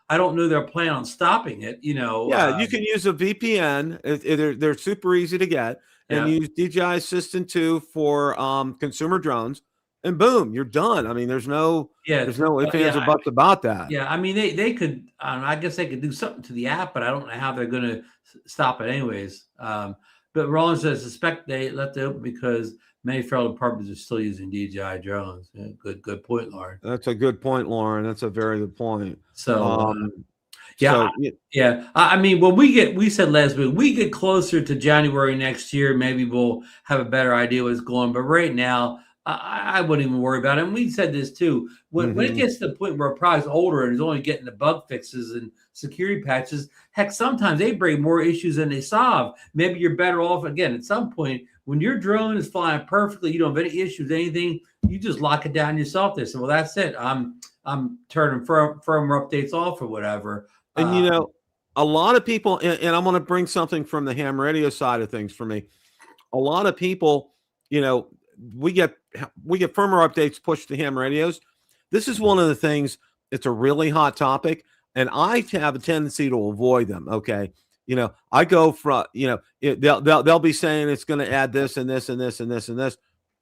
their plan on stopping it. Yeah, you can use a VPN. They're super easy to get, and use DJI Assistant 2 for consumer drones, and boom, you're done. I mean, there's no ifs, ands, or buts about that. Yeah, I mean, they could. I guess they could do something to the app, but I don't know how they're going to stop it, anyways. But Rollins says, suspect they left it open because many federal departments are still using DJI drones. Yeah, good point, Lauren. That's a good point, Lauren. That's a very good point. So, I mean, when we said last week, we get closer to January next year, maybe we'll have a better idea what's going. But right now, I wouldn't even worry about it. And we said this too. When it gets to the point where a product's older and is only getting the bug fixes and security patches, heck, sometimes they bring more issues than they solve. Maybe you're better off, again, at some point, when your drone is flying perfectly, you don't have any issues, anything, you just lock it down yourself. They say, well, that's it. I'm turning firmware updates off or whatever. And, a lot of people, and I'm going to bring something from the ham radio side of things for me. A lot of people, we get firmware updates pushed to ham radios. This is one of the things. It's a really hot topic, and I have a tendency to avoid them. Okay, I go from they'll be saying it's going to add this and this and this and this and this,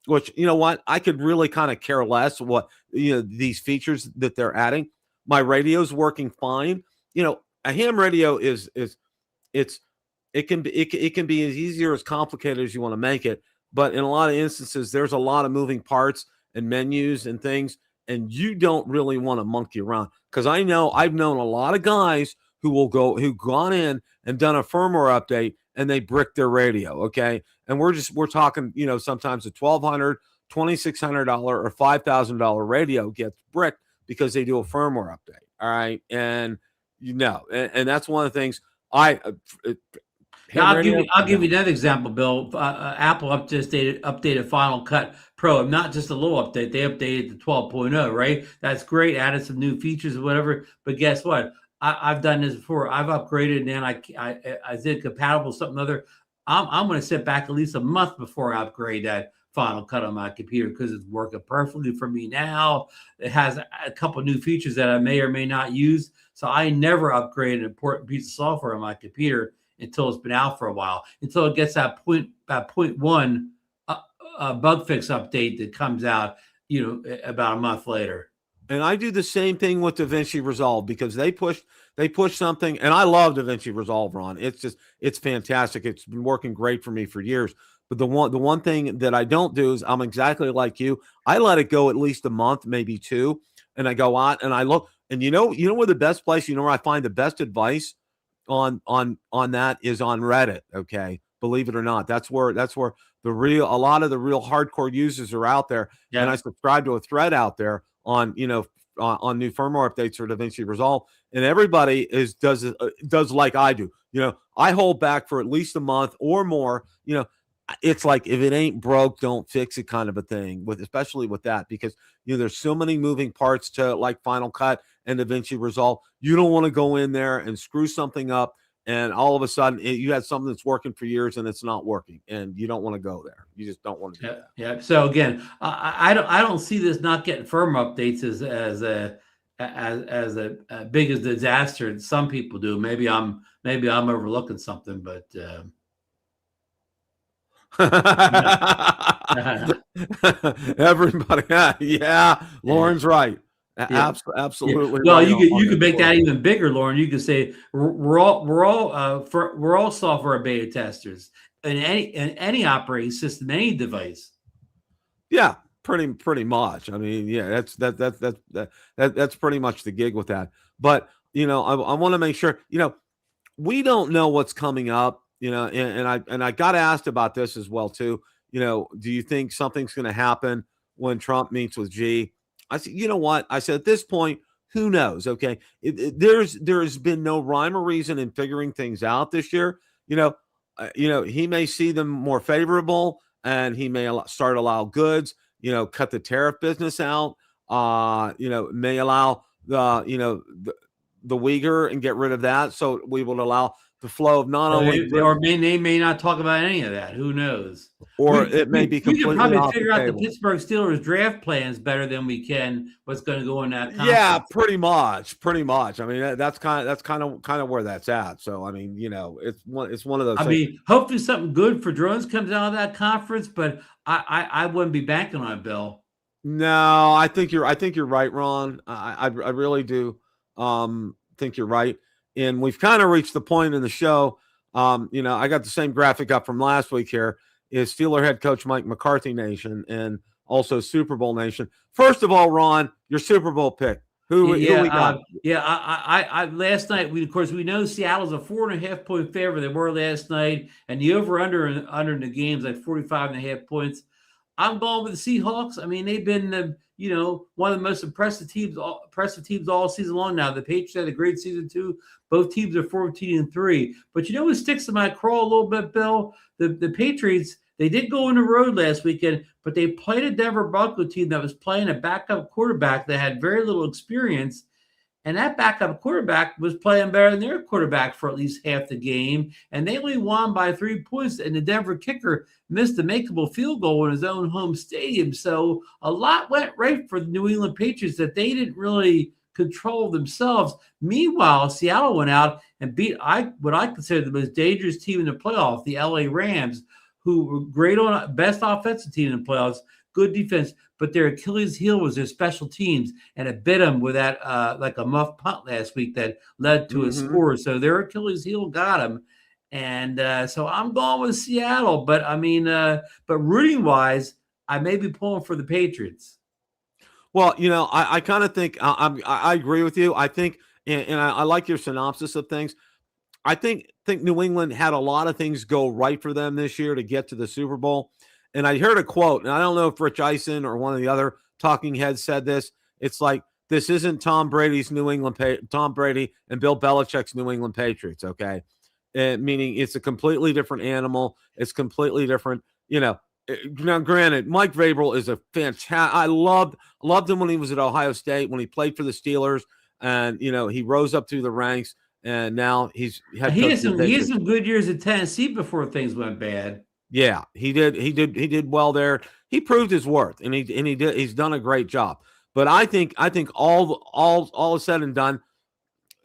which what, I could really kind of care less what these features that they're adding. My radio's working fine. A ham radio it can be as easy or as complicated as you want to make it. But in a lot of instances, there's a lot of moving parts and menus and things, and you don't really want to monkey around. Because I've known a lot of guys who've gone in and done a firmware update and they brick their radio. Okay, and we're talking sometimes a $1,200, $2,600, or $5,000 radio gets bricked because they do a firmware update. All right, and that's one of the things I'll give you another example, Bill. Apple updated Final Cut Pro, not just a little update. They updated to 12.0, right? That's great. Added some new features or whatever. But guess what? I've done this before. I've upgraded, and then I did compatible something other. I'm going to sit back at least a month before I upgrade that Final Cut on my computer because it's working perfectly for me now. It has a couple new features that I may or may not use. So I never upgrade an important piece of software on my computer until it's been out for a while, until it gets that point one bug fix update that comes out, about a month later. And I do the same thing with DaVinci Resolve because they pushed something, and I love DaVinci Resolve, Ron. It's fantastic. It's been working great for me for years. But the one thing that I don't do is I'm exactly like you. I let it go at least a month, maybe two, and I go out and I look. And where the best place, where I find the best advice on that is on Reddit. Okay, believe it or not, that's where a lot of the real hardcore users are out there. Yeah. And I subscribe to a thread out there on on new firmware updates for DaVinci Resolve, and everybody does like I do. I hold back for at least a month or more. It's like, if it ain't broke, don't fix it kind of a thing, especially with that, because there's so many moving parts to like Final Cut and DaVinci Resolve. You don't want to go in there and screw something up, and all of a sudden you had something that's working for years and it's not working, and you don't want to go there. You just don't want to do that. Yeah. So again, I don't see this not getting firmware updates as a big a disaster as some people do. Maybe I'm overlooking something, but. Everybody, yeah, Lauren's right. Yeah. Absolutely Well, right you on could the make that board. even bigger, Lauren. You could say we're all software beta testers in any operating system, any device. Yeah, pretty much. I mean, yeah, that's pretty much the gig with that. But I want to make sure we don't know what's coming up. And I got asked about this as well too. Do you think something's going to happen when Trump meets with G? I said, you know what? I said at this point, who knows? Okay, there's been no rhyme or reason in figuring things out this year. He may see them more favorable, and he may start allow goods. Cut the tariff business out. May allow the Uyghur and get rid of that. So we will allow the flow of not only they may not talk about any of that. Who knows? Or it may be completely we can probably off figure the out the table. Pittsburgh Steelers draft plans better than we can what's going to go in that conference. Yeah, pretty much. I mean, that's kind of where that's at. So I mean, it's one of those. I mean, hopefully something good for drones comes out of that conference, but I wouldn't be banking on it, Bill. No, I think you're right, Ron. I really do think you're right. And we've kind of reached the point in the show. I got the same graphic up from last week here. Is Steeler head coach Mike McCarthy Nation and also Super Bowl Nation. First of all, Ron, your Super Bowl pick. Who we got? I last night we know Seattle's a 4.5-point favorite. They were last night, and the over under in the game's like 45.5 points. I'm going with the Seahawks. I mean, they've been one of the most impressive teams all season long now. The Patriots had a great season too. Both teams are 14-3. But what sticks in my craw a little bit, Bill? The Patriots, they did go on the road last weekend, but they played a Denver Bronco team that was playing a backup quarterback that had very little experience. And that backup quarterback was playing better than their quarterback for at least half the game. And they only won by 3 points. And the Denver kicker missed a makeable field goal in his own home stadium. So a lot went right for the New England Patriots that they didn't really control themselves. Meanwhile, Seattle went out and beat what I consider the most dangerous team in the playoff, the LA Rams, who were great on best offensive team in the playoffs, good defense, but their Achilles heel was their special teams, and it bit them with that like a muff punt last week that led to a score. So their Achilles heel got them, and so I'm going with Seattle. But I mean, but rooting wise, I may be pulling for the Patriots. Well, I kind of think I agree with you. I think, and I like your synopsis of things. I think New England had a lot of things go right for them this year to get to the Super Bowl. And I heard a quote, and I don't know if Rich Eisen or one of the other talking heads said this. It's like, this isn't Tom Brady and Bill Belichick's New England Patriots, okay? Meaning it's a completely different animal. It's completely different, Now, granted, Mike Vrabel is a fantastic. I loved him when he was at Ohio State, when he played for the Steelers, and he rose up through the ranks, and now he had some good years at Tennessee before things went bad. Yeah, he did well there. He proved his worth, and he's done a great job. But I think all is said and done,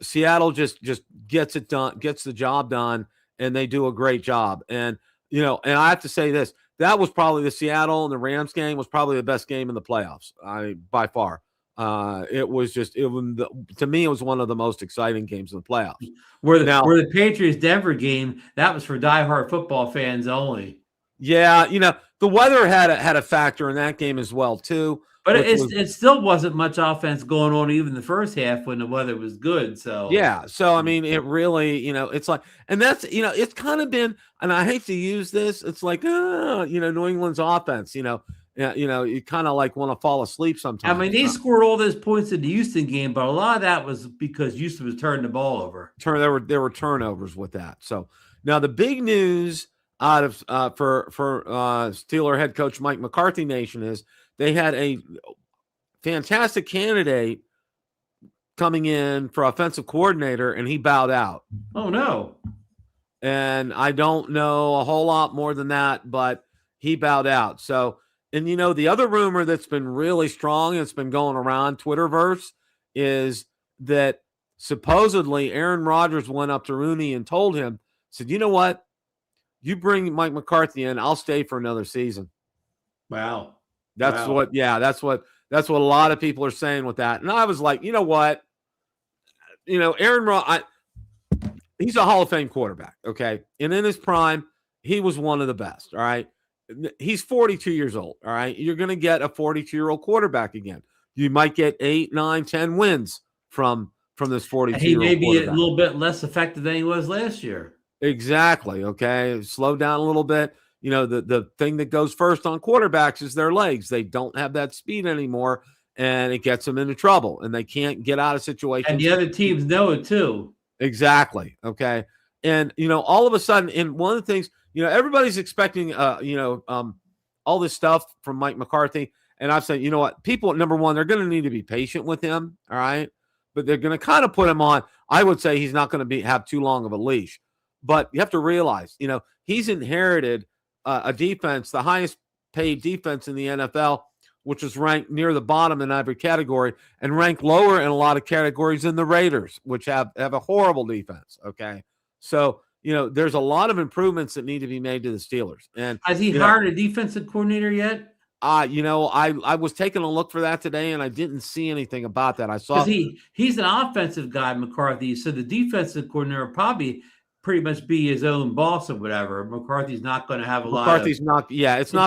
Seattle just gets it done, gets the job done, and they do a great job. And and I have to say this, that was probably the Seattle and the Rams game was probably the best game in the playoffs. By far. To me, it was one of the most exciting games in the playoffs. Where the Patriots Denver game, that was for diehard football fans only. Yeah, the weather had a factor in that game as well too. But it still wasn't much offense going on even the first half when the weather was good. So yeah, so I mean, it really, it's like, and that's it's kind of been, and I hate to use this, it's like, New England's offense, you kind of like want to fall asleep sometimes. I mean, they scored all those points in the Houston game, but a lot of that was because Houston was turning the ball over. There were turnovers with that. So now the big news out of for Steeler head coach Mike McCarthy Nation is they had a fantastic candidate coming in for offensive coordinator, and he bowed out. Oh no! And I don't know a whole lot more than that, but he bowed out. So. And, the other rumor that's been really strong, it's been going around Twitterverse, is that supposedly Aaron Rodgers went up to Rooney and told him, said, you know what? you bring Mike McCarthy in, I'll stay for another season. Wow. That's what a lot of people are saying with that. And I was like, you know what? Aaron Rodgers, he's a Hall of Fame quarterback, okay? And in his prime, he was one of the best, all right? He's 42 years old, all right? You're going to get a 42-year-old quarterback again. You might get 8, 9, 10 wins from this 42-year-old He may be quarterback. a little bit less effective than he was last year. Exactly, okay? Slow down a little bit. The thing that goes first on quarterbacks is their legs. They don't have that speed anymore, and it gets them into trouble, and they can't get out of situations. And the other teams know it too. Exactly, okay? And, all of a sudden, and one of the things, everybody's expecting, all this stuff from Mike McCarthy, and I've said, you know what? People, number one, they're going to need to be patient with him, all right? But they're going to kind of put him on. I would say he's not going to have too long of a leash. But you have to realize, he's inherited a defense, the highest paid defense in the NFL, which is ranked near the bottom in every category and ranked lower in a lot of categories than the Raiders, which have a horrible defense. Okay. So, there's a lot of improvements that need to be made to the Steelers. And has he hired a defensive coordinator yet? I was taking a look for that today, and I didn't see anything about that. I saw he's an offensive guy, McCarthy. So the defensive coordinator probably pretty much be his own boss or whatever. McCarthy's not going to have it's not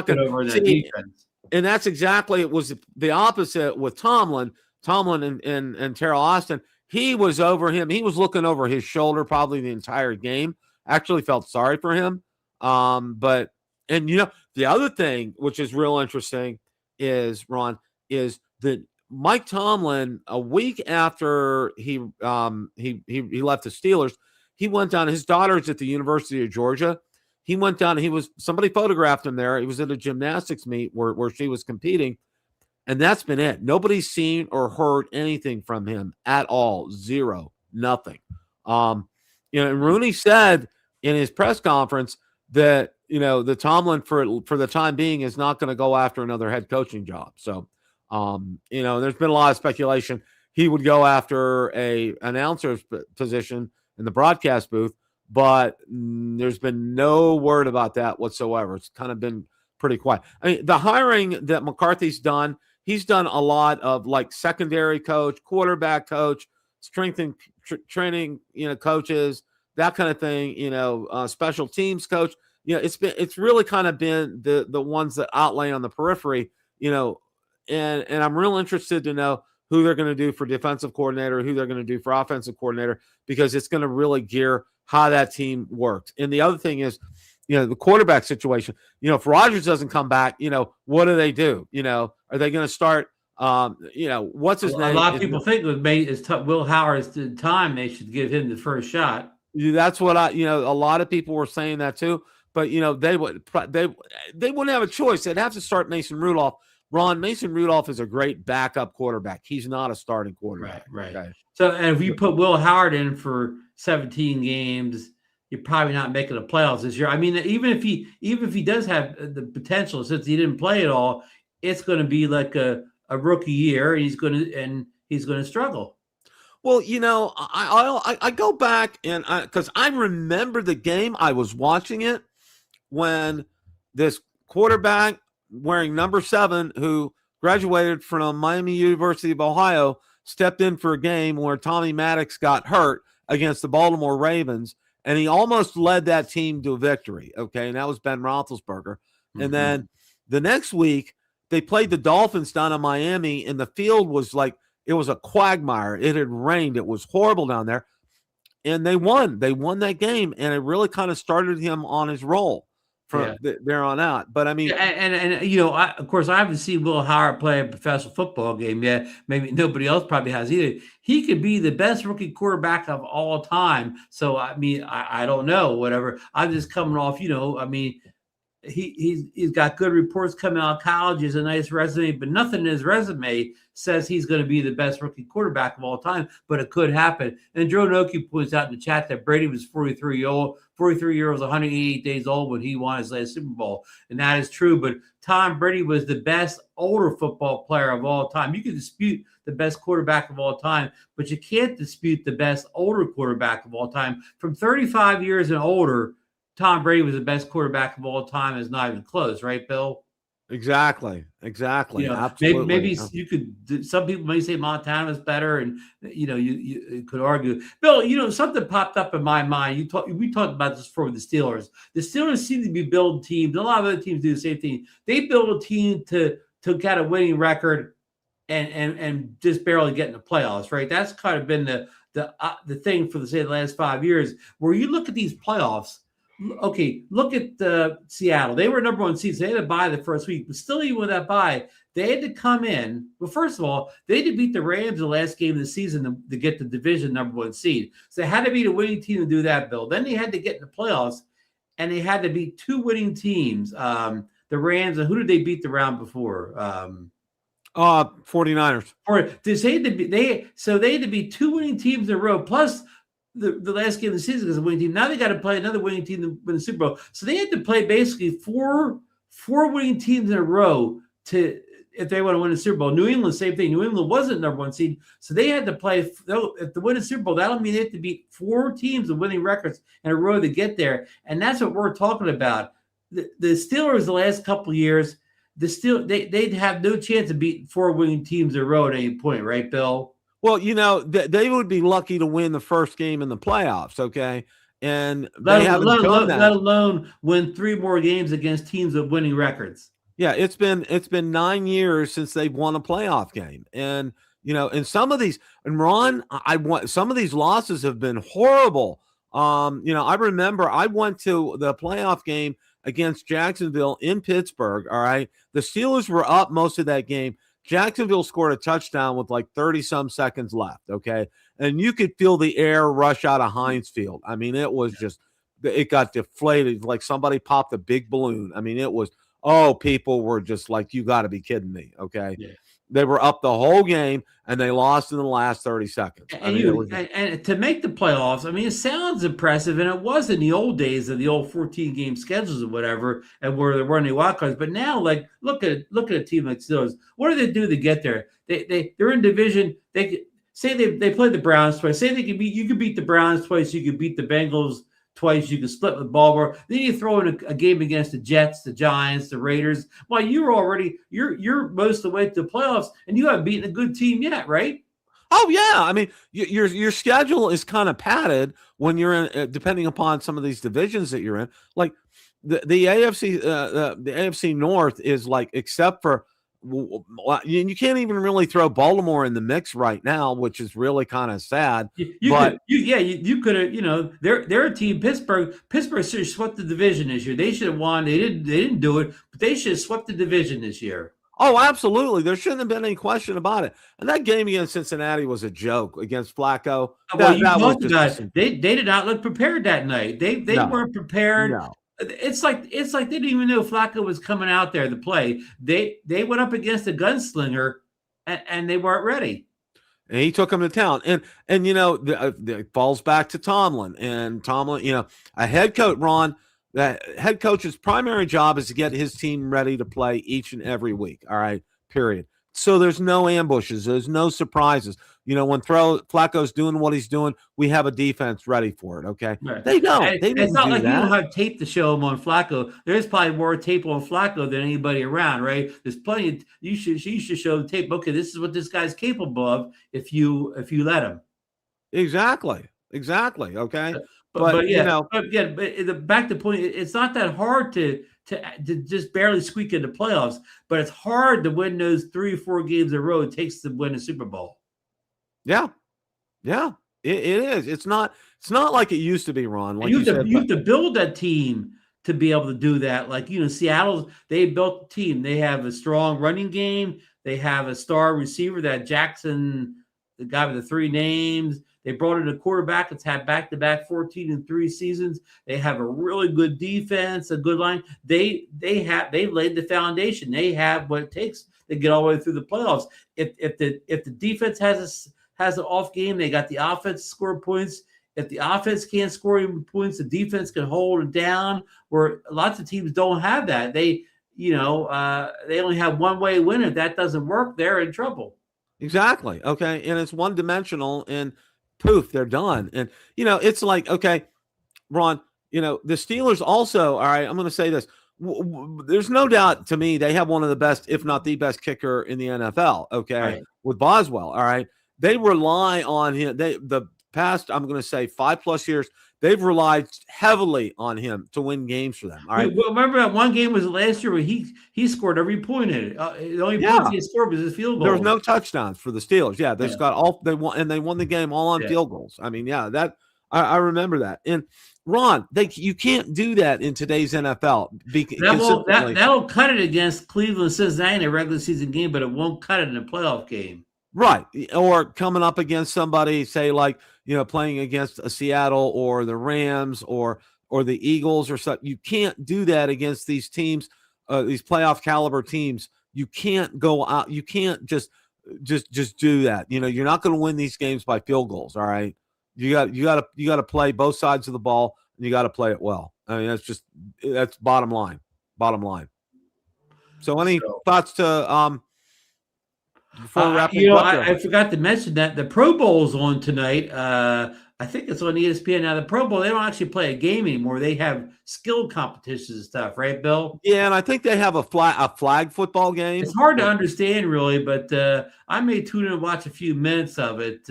going to over that defense. And that's exactly, it was the opposite with Tomlin and Terrell Austin. He was over him. He was looking over his shoulder probably the entire game. Actually felt sorry for him. The other thing, which is real interesting is, Ron, is that Mike Tomlin, a week after he left the Steelers, he went down. His daughter's at the University of Georgia. He went down. Somebody photographed him there. He was at a gymnastics meet where she was competing, and that's been it. Nobody's seen or heard anything from him at all. Zero, nothing. And Rooney said in his press conference that the Tomlin for the time being is not going to go after another head coaching job. So, there's been a lot of speculation he would go after a announcer's position in the broadcast booth, but there's been no word about that whatsoever. It's kind of been pretty quiet. I mean, the hiring that McCarthy's done, he's done a lot of like secondary coach, quarterback coach, strength and training, coaches, that kind of thing, special teams coach. It's really kind of been the ones that outlay on the periphery, and I'm real interested to know who they're going to do for defensive coordinator, who they're going to do for offensive coordinator, because it's going to really gear how that team works. And the other thing is, the quarterback situation. If Rodgers doesn't come back, what do they do? Are they going to start? What's his name? A lot of people think it's Will Howard's time. They should give him the first shot. That's what a lot of people were saying that too. But they wouldn't have a choice. They'd have to start Mason Rudolph. Ron, Mason Rudolph is a great backup quarterback. He's not a starting quarterback. Right. Okay. So, and if you put Will Howard in for 17 games, you're probably not making the playoffs this year. I mean, even if he does have the potential, since he didn't play at all, it's going to be like a rookie year. And he's going to struggle. Well, I go back and because I remember the game, I was watching it when this quarterback wearing number 7, who graduated from Miami University of Ohio, stepped in for a game where Tommy Maddox got hurt against the Baltimore Ravens, and he almost led that team to a victory. Okay, and that was Ben Roethlisberger. Mm-hmm. And then the next week, they played the Dolphins down in Miami, and the field was like, it was a quagmire. It had rained. It was horrible down there. And they won. They won that game, and it really kind of started him on his roll from there on out. But I mean, of course, I haven't seen Will Howard play a professional football game yet. Maybe nobody else probably has either. He could be the best rookie quarterback of all time. So I mean, I don't know. Whatever. I'm just coming off. He's got good reports coming out of college. He's a nice resume, but nothing in his resume says he's going to be the best rookie quarterback of all time. But it could happen. And Joe Noki points out in the chat that Brady was 43 years, 188 days old when he won his last Super Bowl, and that is true. But Tom Brady was the best older football player of all time. You can dispute the best quarterback of all time, but you can't dispute the best older quarterback of all time. From 35 years and older, Tom Brady was the best quarterback of all time is not even close, right, Bill? Exactly. You know, Absolutely. maybe you could. Some people may say Montana is better, and you could argue. Bill, something popped up in my mind. We talked about this before with the Steelers. The Steelers seem to be building teams. A lot of other teams do the same thing. They build a team to get a winning record, and just barely get in the playoffs. Right? That's kind of been the thing for the last 5 years. Where you look at these playoffs. Okay, look at Seattle. They were number 1 seed. So they had to bye the first week, but still, even with that bye, they had to come in. Well, first of all, they had to beat the Rams the last game of the season to get the division number 1 seed. So they had to beat a winning team to do that, Bill. Then they had to get in the playoffs, and they had to beat 2 winning teams. The Rams, and who did they beat the round before? 49ers. So they had to beat 2 winning teams in a row, plus the last game of the season is a winning team. Now they got to play another winning team to win the Super Bowl. So they had to play basically four winning teams in a row if they want to win the Super Bowl. New England, same thing. New England wasn't number 1 seed, so they had to play. If to win a Super Bowl, that'll mean they have to beat 4 teams with winning records in a row to get there. And that's what we're talking about. The Steelers the last couple of years, they'd have no chance of beating 4 winning teams in a row at any point, right, Bill? Well, they would be lucky to win the first game in the playoffs, okay? And let they haven't done that. Let alone win 3 more games against teams with winning records. Yeah, it's been 9 years since they've won a playoff game. And, and some of these, and Ron, some of these losses have been horrible. I remember I went to the playoff game against Jacksonville in Pittsburgh, all right? The Steelers were up most of that game. Jacksonville scored a touchdown with like 30-some seconds left, okay? And you could feel the air rush out of Heinz Field. I mean, it was just – it got deflated like somebody popped a big balloon. I mean, it was – people were just like, you got to be kidding me, okay? Yeah. They were up the whole game, and they lost in the last 30 seconds. And to make the playoffs, I mean, it sounds impressive, and it was in the old days of the old 14-game schedules or whatever, and where there weren't any wild cards. But now, like, look at a team like Steelers. What do they do to get there? They're in division. They play the Browns twice. Say you could beat the Browns twice. You could beat the Bengals twice. You can split with Baltimore. Then you throw in a game against the Jets, the Giants, the Raiders. Well, you're most of the way to the playoffs, and you haven't beaten a good team yet, right? Oh yeah, I mean your schedule is kind of padded when you're in, depending upon some of these divisions that you're in. Like the AFC North is like, except for you can't even really throw Baltimore in the mix right now, which is really kind of sad. You could have, they're a team. Pittsburgh should have swept the division this year. They should have won. They didn't do it, but they should have swept the division this year. Oh, absolutely. There shouldn't have been any question about it. And that game against Cincinnati was a joke against Flacco. They did not look prepared that night. They weren't prepared. No. It's like they didn't even know Flacco was coming out there to play. They went up against a gunslinger, and they weren't ready. And he took them to town. And it falls back to Tomlin. And Tomlin, a head coach, Ron, the head coach's primary job is to get his team ready to play each and every week. All right, period. So there's no ambushes. There's no surprises. When Flacco's doing what he's doing, we have a defense ready for it, okay? Right. They don't. It's not like you don't have tape to show them on Flacco. There's probably more tape on Flacco than anybody around, right? There's plenty. You should show the tape. Okay, this is what this guy's capable of if you let him. Exactly. Okay. But back to the point, it's not that hard to just barely squeak into playoffs, but it's hard to win those 3 or 4 games in a row it takes to win a Super Bowl. Yeah, it is. It's not like it used to be, Ron. Like you have to build that team to be able to do that. Like, Seattle, they built a team. They have a strong running game. They have a star receiver, that Jackson, the guy with the 3 names. They brought in a quarterback that's had back-to-back 14-3 seasons. They have a really good defense, a good line. They've laid the foundation. They have what it takes to get all the way through the playoffs. If the defense has an off game, they got the offense to score points. If the offense can't score even points, the defense can hold it down. Where lots of teams don't have that. They only have one way to win. If that doesn't work, they're in trouble. Exactly. Okay, and it's one dimensional and poof, they're done. And it's like, okay, Ron, the Steelers also, all right, I'm going to say this. There's no doubt to me they have one of the best, if not the best kicker in the NFL, okay, Right. with Boswell, all right? They rely on him. The past, I'm going to say 5+ years, they've relied heavily on him to win games for them, all right? Well, remember that one game was last year where he scored every point in it. The only points he scored was his field goal. There was no touchdowns for the Steelers. Yeah, they got all they won the game all on field goals. I mean, yeah, that I remember that. And Ron, you can't do that in today's NFL. That'll cut it against Cleveland, Cincinnati in a regular season game, but it won't cut it in a playoff game. Right. Or coming up against somebody, say like, playing against a Seattle or the Rams or the Eagles or something. You can't do that against these teams, these playoff caliber teams. You can't go out. You can't just do that. You're not going to win these games by field goals. All right. You got to play both sides of the ball, and you got to play it well. I mean, that's bottom line. So any thoughts to before wrapping up? I forgot to mention that the Pro Bowl's on tonight. I think it's on ESPN now. The Pro Bowl, they don't actually play a game anymore. They have skill competitions and stuff, right, Bill? Yeah, and I think they have a flag football game. It's hard to understand, really, but I may tune in and watch a few minutes of it.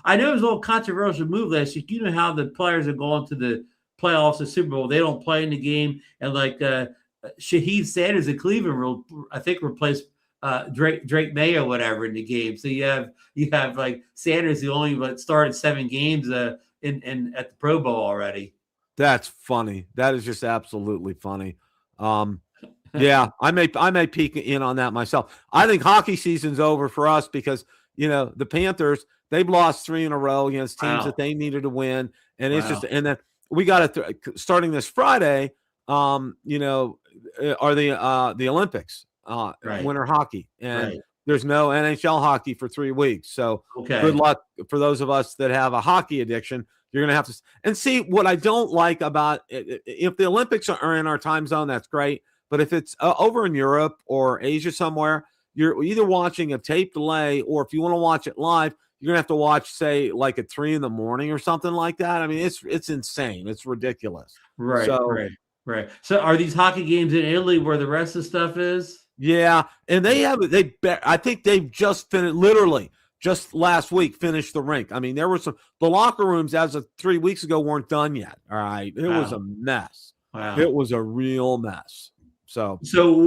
I know it was a little controversial move last week. You know how the players are going to the playoffs, the Super Bowl. They don't play in the game, and like Shaheed Sanders in Cleveland, I think replaced Drake May or whatever in the game. So you have like Sanders, the only started 7 games in at the Pro Bowl already. That's funny. That is just absolutely funny. Yeah, I may peek in on that myself. I think hockey season's over for us because the Panthers, they've lost 3 in a row against teams that they needed to win, and it's just, and then we got starting this Friday. Are the Olympics? Winter hockey, and there's no NHL hockey for 3 weeks. So good luck for those of us that have a hockey addiction. You're going to have to and see what I don't like about it. If the Olympics are in our time zone, that's great. But if it's over in Europe or Asia somewhere, you're either watching a tape delay, or if you want to watch it live, you're gonna have to watch, say, like at 3 a.m. or something like that. I mean, it's insane. It's ridiculous. Right. So are these hockey games in Italy where the rest of the stuff is? Yeah, and I think they've just finished, literally just last week finished the rink. I mean, there were the locker rooms as of 3 weeks ago weren't done yet. All right, it was a mess. Wow, it was a real mess. So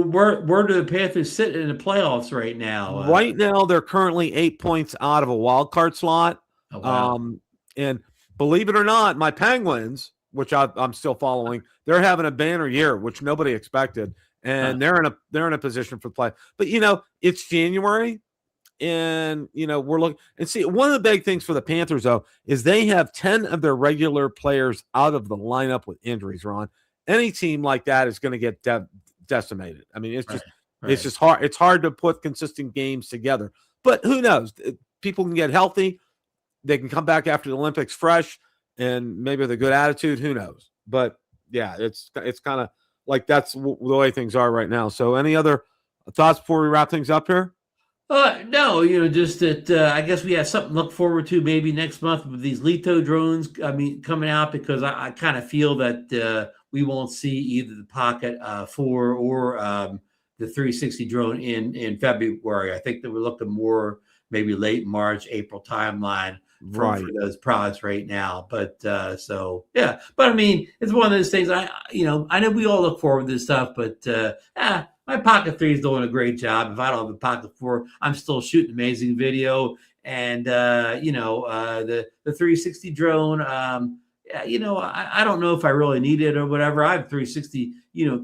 where do the Panthers sit in the playoffs right now? Right now, they're currently 8 points out of a wild card slot. Oh, wow. And believe it or not, my Penguins, which I'm still following, they're having a banner year, which nobody expected, and they're in a position for play. But it's January, and we're looking and see. One of the big things for the Panthers though is they have 10 of their regular players out of the lineup with injuries. Ron, any team like that is going to get decimated. I mean, it's just hard. It's hard to put consistent games together. But who knows? People can get healthy. They can come back after the Olympics fresh and maybe with a good attitude. Who knows? But yeah, it's kind of like that's the way things are right now. So, any other thoughts before we wrap things up here? No, just that I guess we have something to look forward to maybe next month with these Lito drones. I mean, coming out, because I kind of feel that we won't see either the Pocket 4 or the 360 drone in February. I think that we're looking more maybe late March, April timeline for those products right now. But so yeah, but I mean, it's one of those things. I know we all look forward to this stuff, but my Pocket 3 is doing a great job. If I don't have a Pocket 4, I'm still shooting amazing video. And the 360 drone, I don't know if I really need it or whatever. I have 360,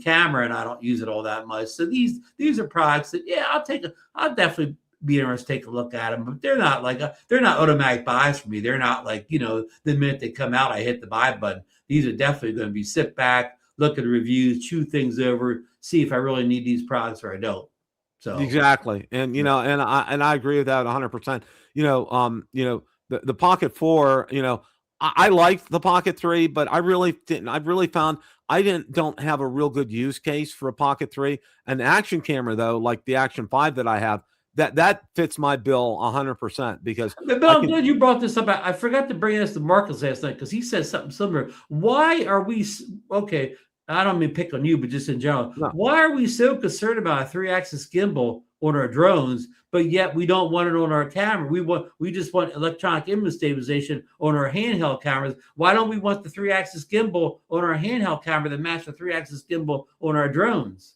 camera, and I don't use it all that much. So these are products that, I'll definitely be interested to take a look at them, but they're not they're not automatic buys for me. They're not like, the minute they come out, I hit the buy button. These are definitely going to be sit back, look at the reviews, chew things over, see if I really need these products or I don't. So exactly. And, and I agree with that 100%. The Pocket 4, I liked the Pocket 3, but I really didn't. I really found don't have a real good use case for a Pocket 3. An action camera, though, like the Action 5 that I have, that fits my bill 100% because But I'm glad you brought this up. I forgot to bring this to Marcus last night because he said something similar. Why are we okay? I don't mean pick on you, but just in general, no. why are we so concerned about a 3-axis gimbal on our drones, but yet we don't want it on our camera? We just want electronic image stabilization on our handheld cameras. Why don't we want the 3-axis gimbal on our handheld camera that match the 3-axis gimbal on our drones?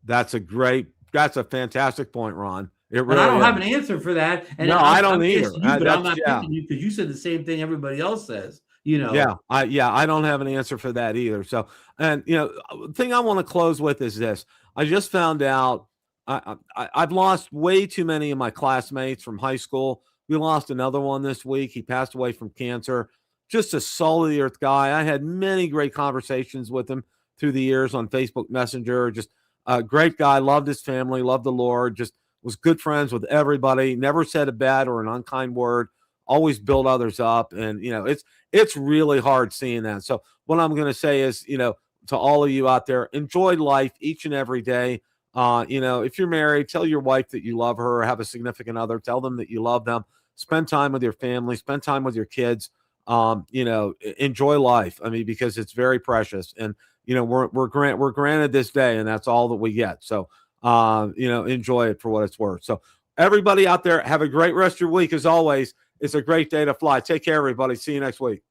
That's a fantastic point, Ron. It really and I don't is. have an answer for that. And no, I don't either. You, but I'm not picking you because you said the same thing everybody else says. You know. Yeah, I don't have an answer for that either. So, and the thing I want to close with is this: I just found out I've lost way too many of my classmates from high school. We lost another one this week. He passed away from cancer. Just a solid the earth guy. I had many great conversations with him through the years on Facebook Messenger. Just a great guy. Loved his family. Loved the Lord. Just was good friends with everybody, never said a bad or an unkind word, always built others up. And, it's really hard seeing that. So what I'm going to say is, to all of you out there, enjoy life each and every day. If you're married, tell your wife that you love her or have a significant other, tell them that you love them, spend time with your family, spend time with your kids, enjoy life. I mean, because it's very precious and, we're granted this day and that's all that we get. So, enjoy it for what it's worth. So everybody out there, have a great rest of your week. As always, it's a great day to fly. Take care, everybody. See you next week.